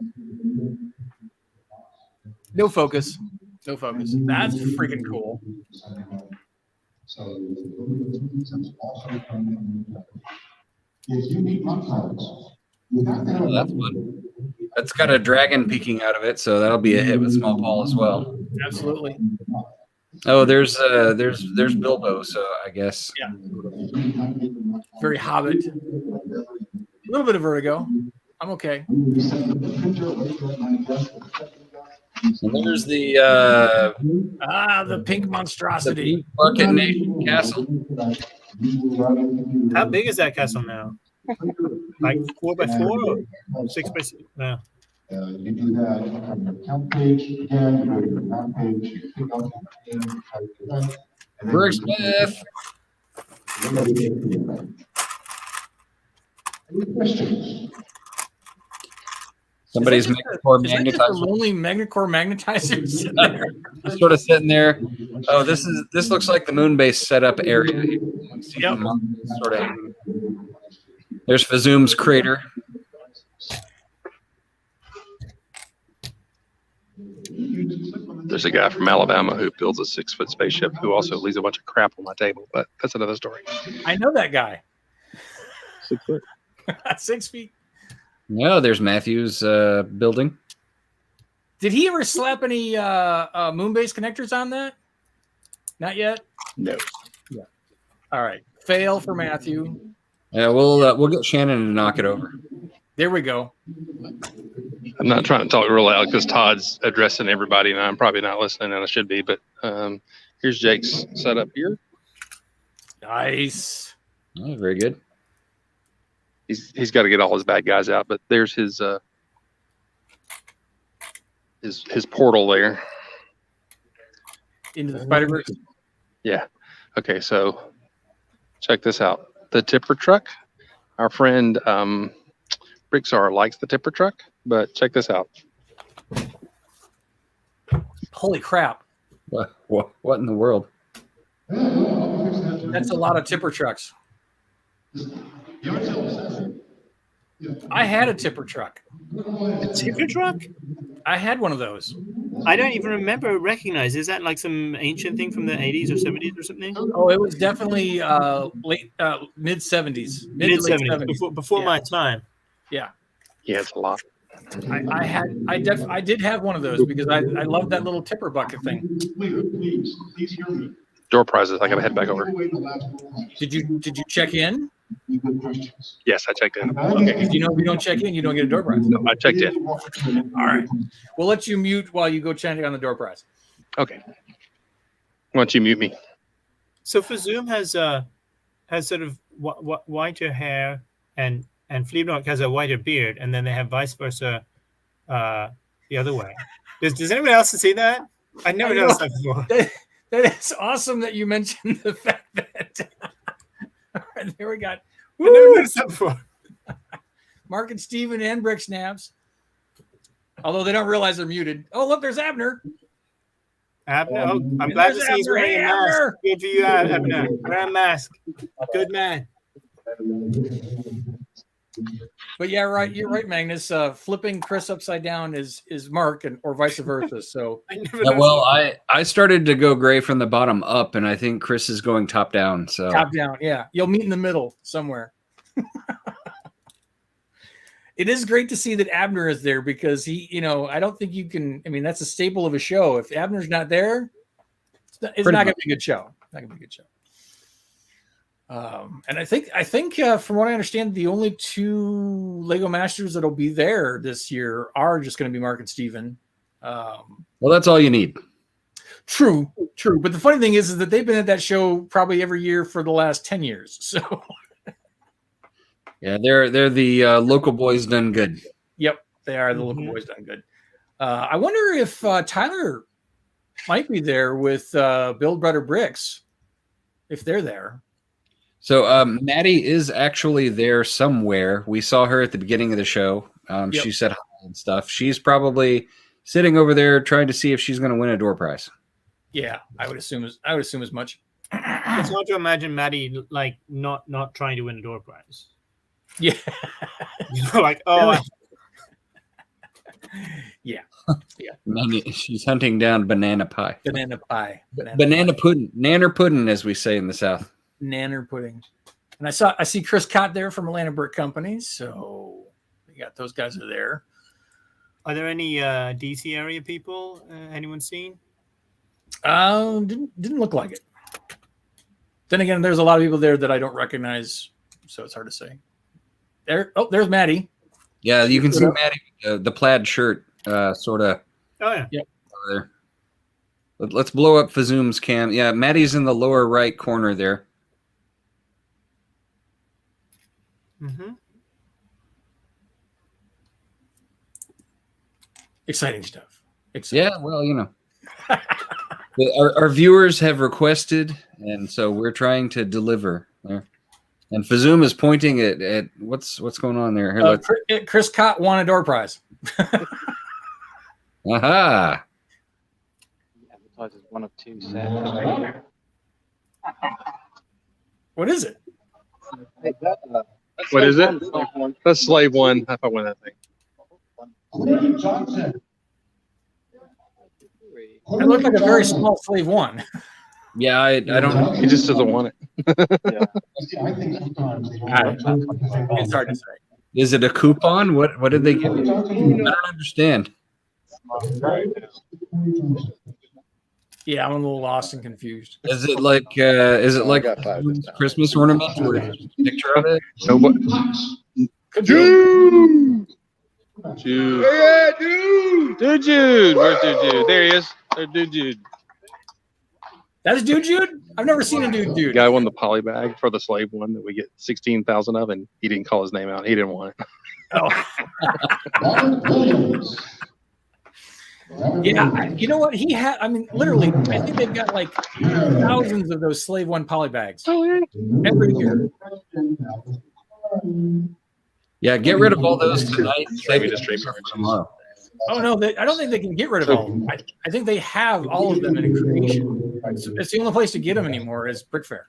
No focus. That's freaking cool. Oh, that's fun. That's got a dragon peeking out of it, so that'll be a hit with small Paul as well. Absolutely. Oh, there's Bilbo, so I guess. Yeah. Very Hobbit. A little bit of Vertigo. I'm okay. And there's the pink monstrosity. Market Nation Castle. How big is that castle now? Like 4x4 or 6x? No. You do that on your account page again, you go to your account page, you click on the name, type it in, and then Brickfair. Any questions? Somebody's Magnacore Is that just a magnetizer. lonely Magnacore magnetizer sitting there? Sort of sitting there. Oh, this looks like the moon base setup area. Yep. Sort of. There's Fazoom's crater. There's a guy from Alabama who builds a 6-foot spaceship who also leaves a bunch of crap on my table, but that's another story. I know that guy. 6 foot. 6 feet. No, there's Matthew's building. Did he ever slap any Moonbase connectors on that? Not yet? No. Yeah. All right. Fail for Matthew. Yeah, we'll get Shannon to knock it over. There we go. I'm not trying to talk real loud because Todd's addressing everybody, and I'm probably not listening, and I should be. But here's Jake's setup here. Nice. Oh, very good. He's got to get all his bad guys out, but there's his portal there. Into the Spider-Verse. Yeah. Okay, so check this out. The tipper truck. Our friend Brickfair likes the tipper truck, but check this out. Holy crap. What in the world? That's a lot of tipper trucks. I had a tipper truck. A tipper truck? I had one of those. I don't even recognize. Is that like some ancient thing from the 80s or 70s or something? Oh, it was definitely late mid 70s. Mid 70s, before my time. Yeah. Yeah, it's a lot. I did have one of those because I loved that little tipper bucket thing. Please hear me. Door prizes. I gotta head back over. Did you check in? Yes, I checked in. Okay, because you know if you don't check in, you don't get a door prize. No, I checked in. All right. We'll let you mute while you go check on the door prize. Okay. Why don't you mute me? So Fazoom has sort of whiter hair, and Fleabnock has a whiter beard, and then they have vice versa the other way. Does anyone else see that? I never noticed that before. That is awesome that you mentioned the fact that. All right, there we got. I never noticed that before. Mark and Steven and Brick Snaps. Although they don't realize they're muted. Oh, look, there's Abner. Abner, I'm glad to see he's wearing a mask. Good for you, Abner. Wear a mask. Good man. But yeah, right. You're right, Magnus. Flipping Chris upside down is Mark, or vice versa. So I started to go gray from the bottom up, and I think Chris is going top down. So top down, yeah. You'll meet in the middle somewhere. It is great to see that Abner is there because he, I don't think you can. I mean, that's a staple of a show. If Abner's not there, it's not going to be a good show. Not going to be a good show. And I think from what I understand, the only two Lego Masters that'll be there this year are just going to be Mark and Steven. Well, that's all you need. True. But the funny thing is that they've been at that show probably every year for the last 10 years. So Yeah, they're the local boys done good. yep, they are the local boys done good. I wonder if Tyler might be there with Build Better Bricks, if they're there. So Maddie is actually there somewhere. We saw her at the beginning of the show. Yep. She said hi and stuff. She's probably sitting over there trying to see if she's going to win a door prize. Yeah, I would assume as much. It's hard to imagine Maddie like not trying to win a door prize. Yeah. Like, oh, yeah. She's hunting down banana pie. Banana pie. Banana pudding. Nanner pudding, as we say in the South. Nanner pudding. And I see Chris Cott there from Atlanta Brick Company. So we got those guys are there. Are there any DC area people anyone seen? Didn't look like it. Then again, there's a lot of people there that I don't recognize, so it's hard to say. There's Maddie. Yeah, you can see Maddie with the plaid shirt, sort of. Oh yeah. Yep. Over there. Let's blow up Fazoom's cam. Yeah, Maddie's in the lower right corner there. Mm-hmm. Exciting stuff. Yeah, well, you know. Our viewers have requested, and so we're trying to deliver there. And Fazoom is pointing at what's going on there. Here, Chris Cott won a door prize. Aha! Advertises one of two sets. What is it? What is it? That's Slave One. If I win that thing. It looked like a very small Slave One. Yeah, I don't. He just doesn't want it. It's hard to say. Is it a coupon? What did they give you? I don't understand. Yeah, I'm a little lost and confused. Is it like a Christmas ornament or a picture of it? Jude! Yeah, Dude Jude! Where's Dude Jude? There he is. There's Dude Jude. That's Dude Jude? I've never seen a Dude Jude. The guy won the poly bag for the Slave One that we get 16,000 of, and he didn't call his name out. He didn't want it. Oh. Yeah, you know what? He had, I mean, literally, I think they've got like thousands of those Slave One poly bags every year. Yeah, get rid of all those tonight. Maybe just stream it tomorrow. Oh no, I don't think they can get rid of all of them. I think they have all of them in creation. It's the only place to get them anymore is Brickfair.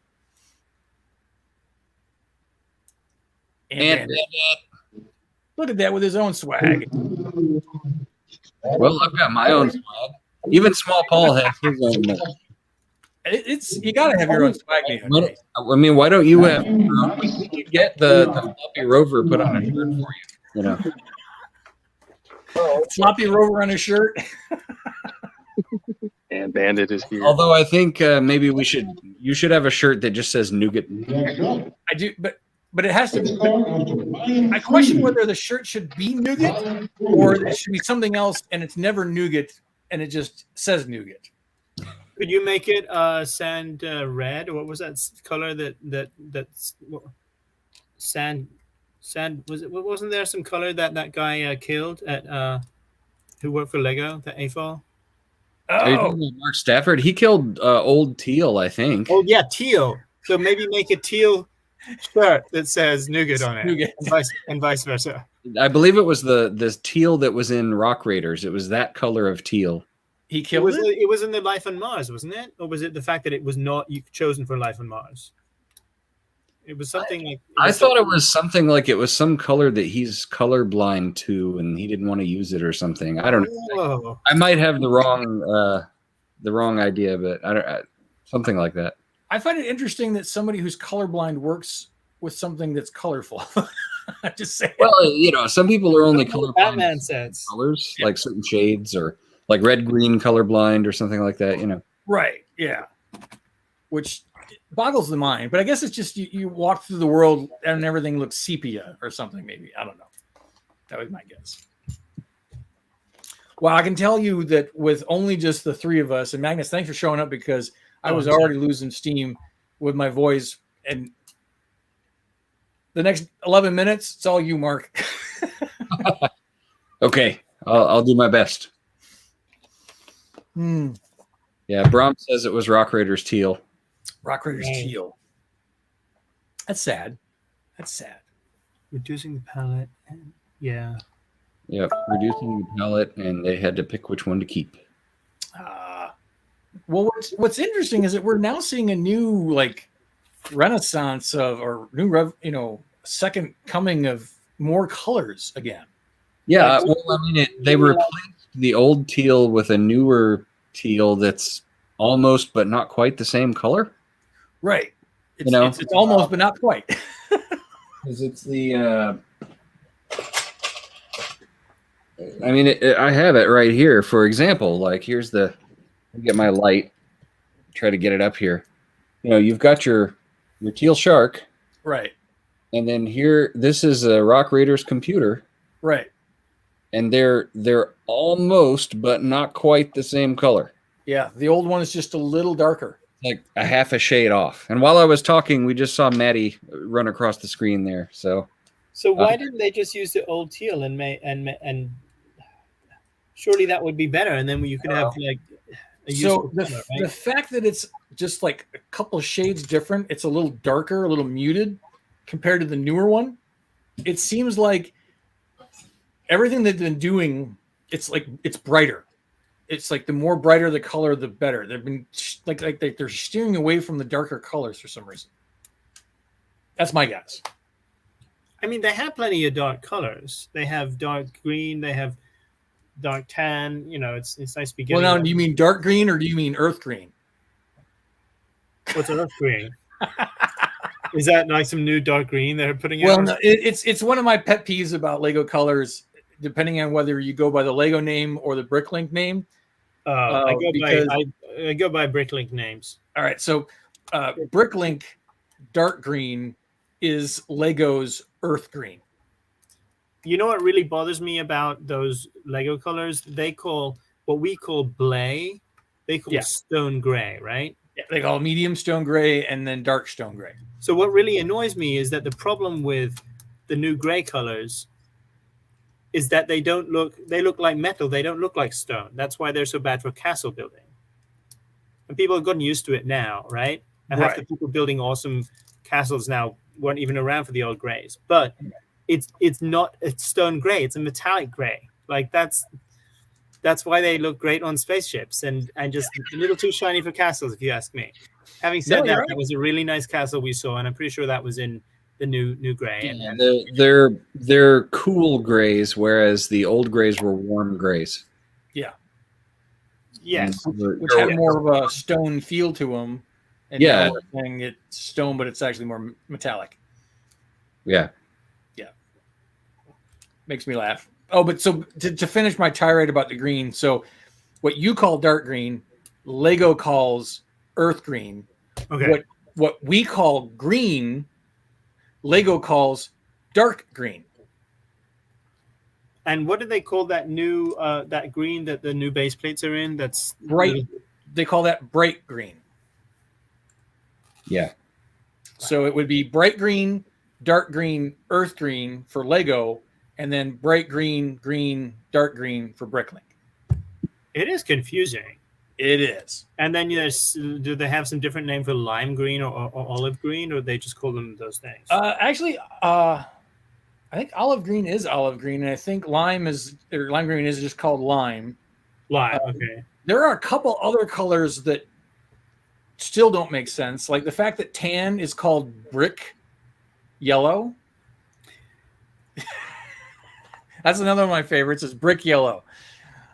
And look at that with his own swag. Well, I've got my own swag. Even Small Paul has his own. You got to have your own swag. I mean, why don't you have? We could get the floppy rover put on a shirt for you. You know, floppy rover on a shirt. And Bandit is here. Although I think maybe you should have a shirt that just says nougat. I do, but it has to be. I question whether the shirt should be nougat or it should be something else, and it's never nougat, and it just says nougat. Could you make it sand red? Or what was that color that's sand was it? Wasn't there some color that guy killed at who worked for Lego, the AFOL? Are you talking about Mark Stafford? He killed old teal, I think. Oh yeah, teal. So maybe make a teal shirt that says nougat on it, nougat. And vice versa. I believe it was the teal that was in Rock Raiders. It was that color of teal. He killed it. It was in the Life on Mars, wasn't it? Or was it the fact that it was not chosen for Life on Mars? It was something like. I thought it was something like it was some color that he's colorblind to, and he didn't want to use it or something. I don't know. Whoa. I might have the wrong idea, but something like that. I find it interesting that somebody who's colorblind works with something that's colorful. I just say. Well, you know, some people are only colorblind. Batman says Colors, like certain shades, or like red-green colorblind, or something like that. You know. Right. Yeah. Which boggles the mind, but I guess it's just you walk through the world and everything looks sepia or something. Maybe I don't know. That was my guess. Well, I can tell you that with only just the three of us, and Magnus, thanks for showing up because I was already losing steam with my voice. And the next 11 minutes, it's all you, Mark. Okay, I'll do my best. Yeah, Brom says it was Rock Raiders teal. Rock Raiders teal. That's sad. That's sad. Reducing the palette. Yeah. Yep, reducing the palette, and they had to pick which one to keep. Well, what's interesting is that we're now seeing a new renaissance of, or new second coming of more colors again. Yeah, well, I mean, they replaced the old teal with a newer teal that's almost but not quite the same color. Right. It's almost but not quite. Because it's the. I mean, I have it right here. For example, here's the. Let me get my light. Try to get it up here. You've got your teal shark. Right. And then here, this is a Rock Raiders computer. Right. And they're almost but not quite the same color. Yeah, the old one is just a little darker. Like a half a shade off. And while I was talking, we just saw Maddie run across the screen there. So why didn't they just use the old teal and surely that would be better, and then you could have the fact that it's just like a couple of shades different, it's a little darker, a little muted compared to the newer one. It seems like everything they've been doing, it's brighter. It's like the more brighter the color, the better. They've been they're steering away from the darker colors for some reason. That's my guess. I mean, they have plenty of dark colors. They have dark green. They have dark tan. It's nice to be getting. Well, now, do you mean dark green or do you mean earth green? What's earth green? Is that some new dark green they're putting out? Well, no, it's one of my pet peeves about Lego colors, depending on whether you go by the Lego name or the Bricklink name. I go by Bricklink names. All right, so Bricklink dark green is Lego's earth green. You know what really bothers me about those Lego colors? They call what we call blay. They call stone gray, right? Yeah, they call medium stone gray and then dark stone gray. So what really annoys me is that the problem with the new gray colors is that they look like metal. They don't look like stone. That's why they're so bad for castle building. And people have gotten used to it now, right? And half the people building awesome castles now weren't even around for the old grays. But it's not a stone gray. It's a metallic gray. That's why they look great on spaceships and just a little too shiny for castles, if you ask me. Having said that, that was a really nice castle we saw, and I'm pretty sure that was in the new gray. Yeah, they're cool grays, whereas the old grays were warm grays. Yeah. Yes. Which have more of a stone feel to them. And now we're saying it's stone, but it's actually more metallic. Yeah. Yeah. Makes me laugh. Oh, but so to finish my tirade about the green, so what you call dark green, Lego calls earth green. Okay. What we call green, Lego calls dark green. And what do they call that new that green that the new base plates are in? That's bright. They call that bright green. Yeah. So it would be bright green, dark green, earth green for Lego, and then bright green, green, dark green for Bricklink. It is confusing. It is. And then do they have some different name for lime green or olive green, or they just call them those things? Actually, I think olive green is olive green, and I think lime green is just called lime. Lime, okay. There are a couple other colors that still don't make sense, like the fact that tan is called brick yellow. That's another one of my favorites. Is brick yellow.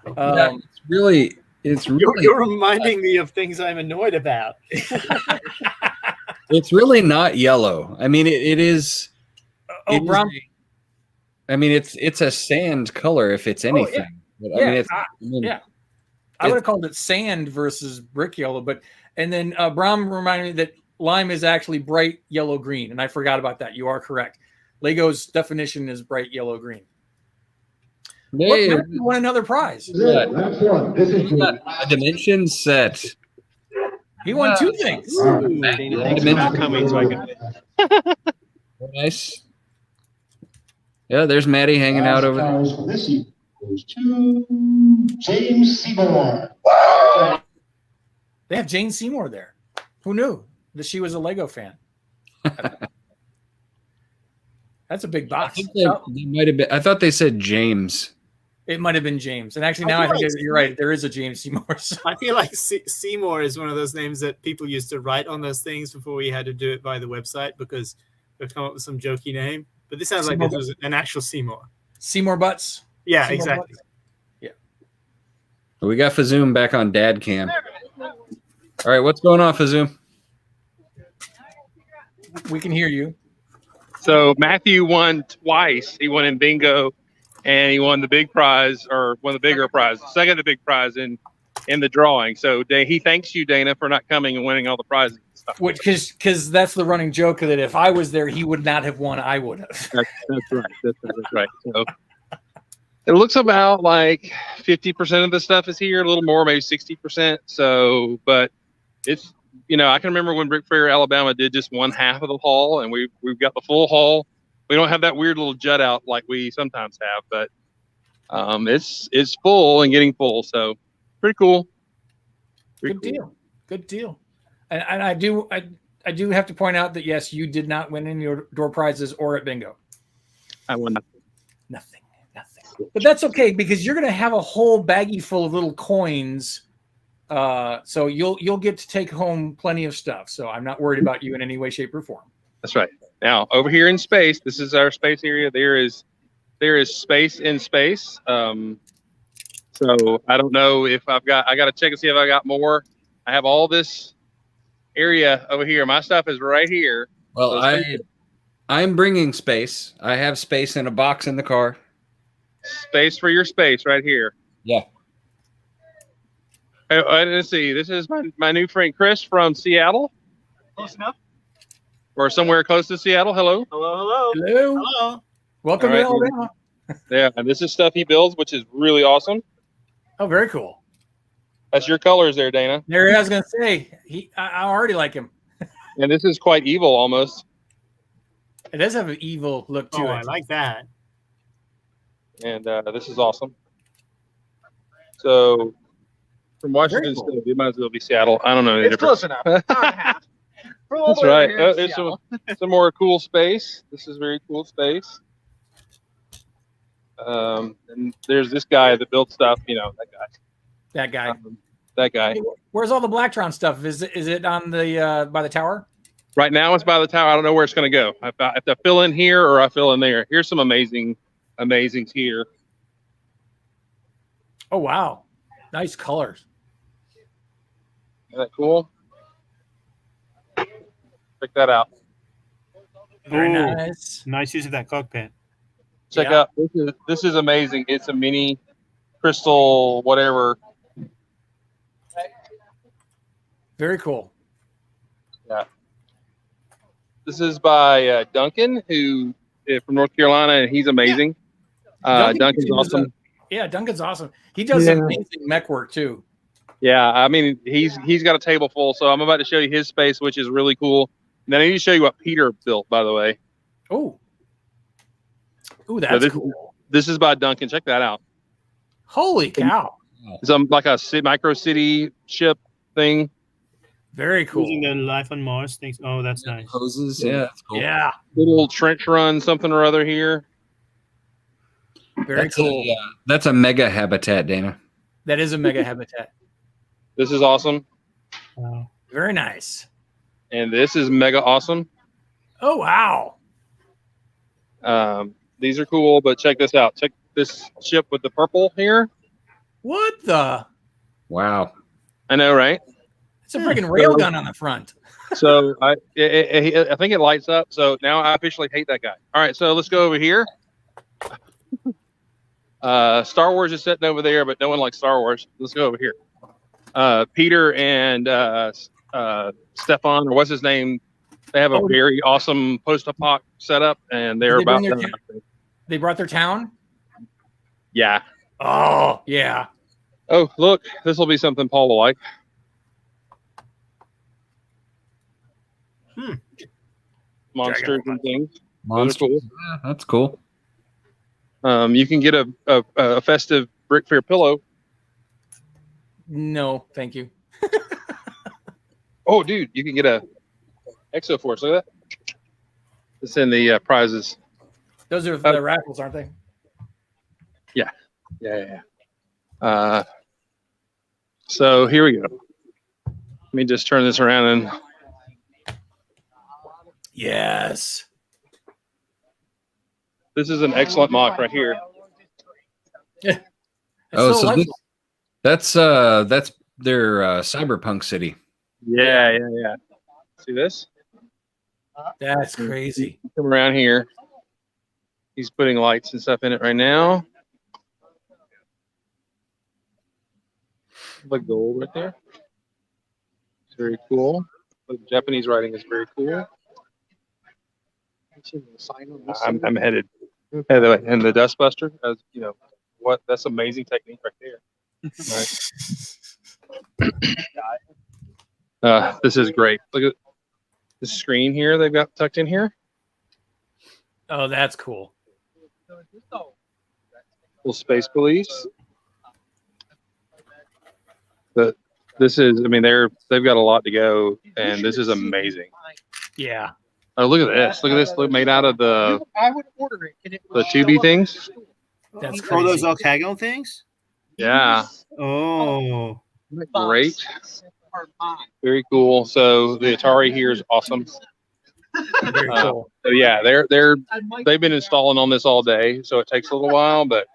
It's really. You're reminding me of things I'm annoyed about. It's really not yellow. I mean, it is. Brown. I mean, it's a sand color if it's anything. I would have called it sand versus brick yellow, and then Bram reminded me that lime is actually bright yellow green, and I forgot about that. You are correct. Lego's definition is bright yellow green. Look, Hey, Matthew won another prize. Last one. This is a dimension set. He won 2 things. Dana, thanks for not coming so I can. Very nice. Yeah, there's Maddie hanging out over there. prize for this evening goes to James Seymour. They have Jane Seymour there. Who knew that she was a Lego fan? That's a big I box. think they might have been. I thought they said James. It might have been James. And actually, now I think you're right. There is a James Seymour. So. I feel like Seymour is one of those names that people used to write on those things before we had to do it by the website because we've come up with some jokey name. But this sounds like this was an actual Seymour. Seymour Butts. Yeah, Seymour exactly. Butts. Yeah. We got Fazoom back on Dad Cam. All right, what's going on, Fazoom? We can hear you. So Matthew won twice. He won in bingo, and he won the big prize, or one of the bigger prizes, second to big prize in the drawing. So he thanks you, Dana, for not coming and winning all the prizes. And stuff. Which, because that's the running joke that if I was there, he would not have won. I would have. That's right. That's right. So it looks about like 50% of the stuff is here, a little more, maybe 60%. So, but it's, I can remember when Brickfair, Alabama did just one half of the haul, and we've got the full haul. We don't have that weird little jut out like we sometimes have, but it's full and getting full. So pretty cool. Good deal. And I do have to point out that yes, you did not win any door prizes or at bingo. I won Nothing. But that's okay because you're going to have a whole baggie full of little coins. So you'll get to take home plenty of stuff. So I'm not worried about you in any way, shape, or form. That's right. Now over here in space, this is our space area. There is space in space. So I don't know if I got to check and see if I got more. I have all this area over here. My stuff is right here. Well, So I'm bringing space. I have space in a box in the car. space for your space right here. Yeah. Let's see. This is my new friend Chris from Seattle. Close enough. Or somewhere close to Seattle. Hello. Hello. Welcome to Alabama. Yeah, and this is stuff he builds, which is really awesome. Oh, very cool. That's your colors there, Dana. There, I was gonna say I already like him. And this is quite evil almost. It does have an evil look to Oh, it. I like that. And this is awesome. So from Washington Very cool. State, it might as well be Seattle. I don't know. It's close enough. Hour and a half. We're all That's the way over right. here in There's Seattle. some more cool space. This is very cool space. And there's this guy that built stuff. You know, That guy. that guy. Where's all the Blacktron stuff? Is it on the by the tower? Right now it's by the tower. I don't know where it's going to go. I have to fill in here or I fill in there. Here's some amazings here. Oh wow, nice colors. Isn't that cool? Check that out. Very Ooh. nice. Nice use of that cockpit. Check Yeah. out. This is amazing. It's a mini crystal whatever. Very cool. This is by Duncan, who from North Carolina, and he's amazing. Duncan's awesome. Duncan's awesome. He does Yeah. amazing mech work too. Yeah, I mean he's got a table full. So I'm about to show you his space, which is really cool. And then I need to show you what Peter built, by the way. Oh, that's this, cool. This is by Duncan. Check that out. Holy cow! It's like a micro city ship thing. Very cool. Using the life on Mars things. Oh, that's nice. Hoses. Yeah, that's cool. Yeah, Little trench run, something or other here. very That's cool. That's a mega habitat, Dana. That is a mega habitat. This is awesome, Wow. Very nice. and this is mega awesome. Oh wow. These are cool, but check this out. Check this ship with the purple here. What the? Wow. I know, right? It's a freaking railgun on the front. So I think it lights up. So now I officially hate that guy. All right, so let's go over here. Star Wars is sitting over there, but no one likes Star Wars. Let's go over here. Peter and Stefan, or what's his name? They have a very awesome post-apoc setup, and they're Did they about bring done. their They brought their town. Yeah. Oh, yeah. Oh, look, this will be something Paul will like. Monsters and things. Monsters. Cool. Yeah, that's cool. You can get a festive Brickfair pillow. No, thank you. Oh, dude, you can get a Exoforce. Look at that. It's in the prizes. Those are the raffles, aren't they? Yeah. So here we go. Let me just turn this around and Yes. this is an excellent mock right here. Yeah. So that's their cyberpunk city. Yeah. See this? That's crazy. Come around here. He's putting lights and stuff in it right now. The gold right there. It's very cool. The Japanese writing is very cool. I'm headed. And the Dustbuster, as you know, what? That's amazing technique right there. Right. This is great. Look at the screen here they've got tucked in here. Oh, that's cool. Little Space Police. But this is, I mean, they've got a lot to go, and this is amazing. Yeah. Oh, look at this! Look at this! Look, made out of the 2B things. That's Oh, crazy. those octagonal things? Yeah, Oh. great. Very cool. So the Atari here is awesome. Very cool. So yeah, they've been installing on this all day, so it takes a little while, but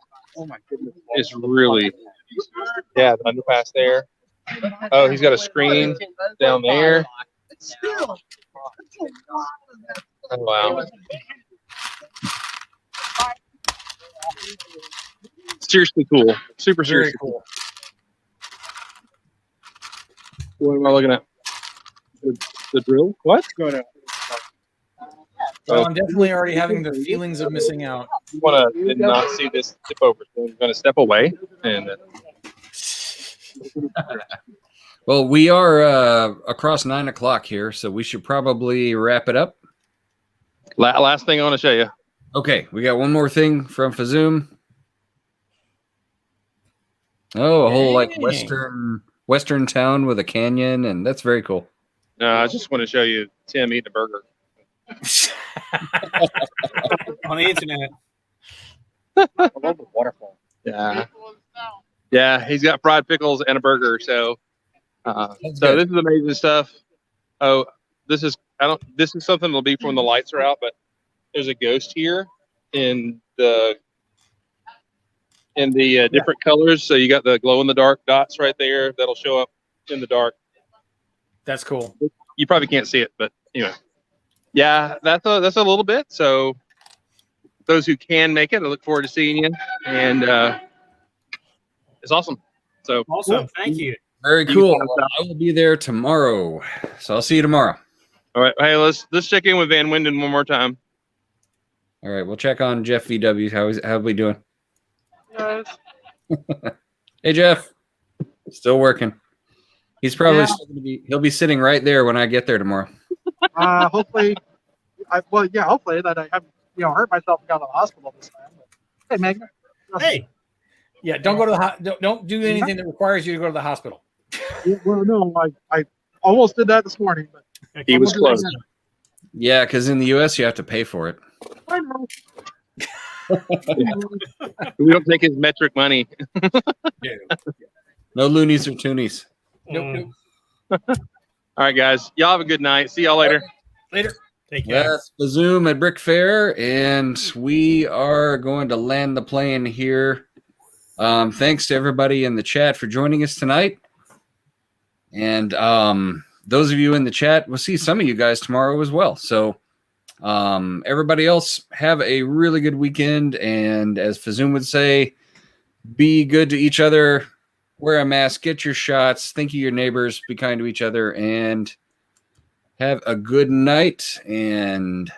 it's really, yeah, the underpass there. Oh, he's got a screen down there. Oh, wow. Seriously cool. Super Very seriously cool. What am I looking at? The drill? What? Well, I'm definitely already having the feelings of missing out. Did not see this tip over, so I'm going to step away. And Well, we are across 9 o'clock here, so we should probably wrap it up. last thing I want to show you. Okay, we got one more thing from Fazoom. Oh, a whole like western town with a canyon, and that's very cool. No, I just want to show you Tim eating a burger. On the internet. I love the waterfall. Yeah, he's got fried pickles and a burger. So, this is amazing stuff. Oh, this is something that'll be from when the lights are out, but there's a ghost here in the different colors. So you got the glow in the dark dots right there that'll show up in the dark. That's cool. You probably can't see it, but anyway, yeah, that's a little bit. So those who can make it, I look forward to seeing you, and it's awesome. So Awesome. Thank you. Very cool. Well, I will be there tomorrow, so I'll see you tomorrow. All right. Hey, let's check in with Van Winden one more time. All right, we'll check on Jeff VW. How we doing? Hey, Jeff. Still working. He's probably still gonna be. He'll be sitting right there when I get there tomorrow. Hopefully, hopefully that I haven't hurt myself and got to the hospital this time. But, hey, Megan. Hey. Yeah, don't go to the don't do anything that requires you to go to the hospital. Well, no, I almost did that this morning, but He was close. Yeah, because in the U.S. you have to pay for it. I know. We don't take his metric money. No loonies or toonies. Nope. All right, guys. Y'all have a good night. See y'all later. Later. Take care. That's the Zoom at Brickfair, and we are going to land the plane here. Thanks to everybody in the chat for joining us tonight. And those of you in the chat, we'll see some of you guys tomorrow as well. So everybody else, have a really good weekend. And as Fazoom would say, be good to each other. Wear a mask, get your shots, think of your neighbors, be kind to each other, and have a good night. And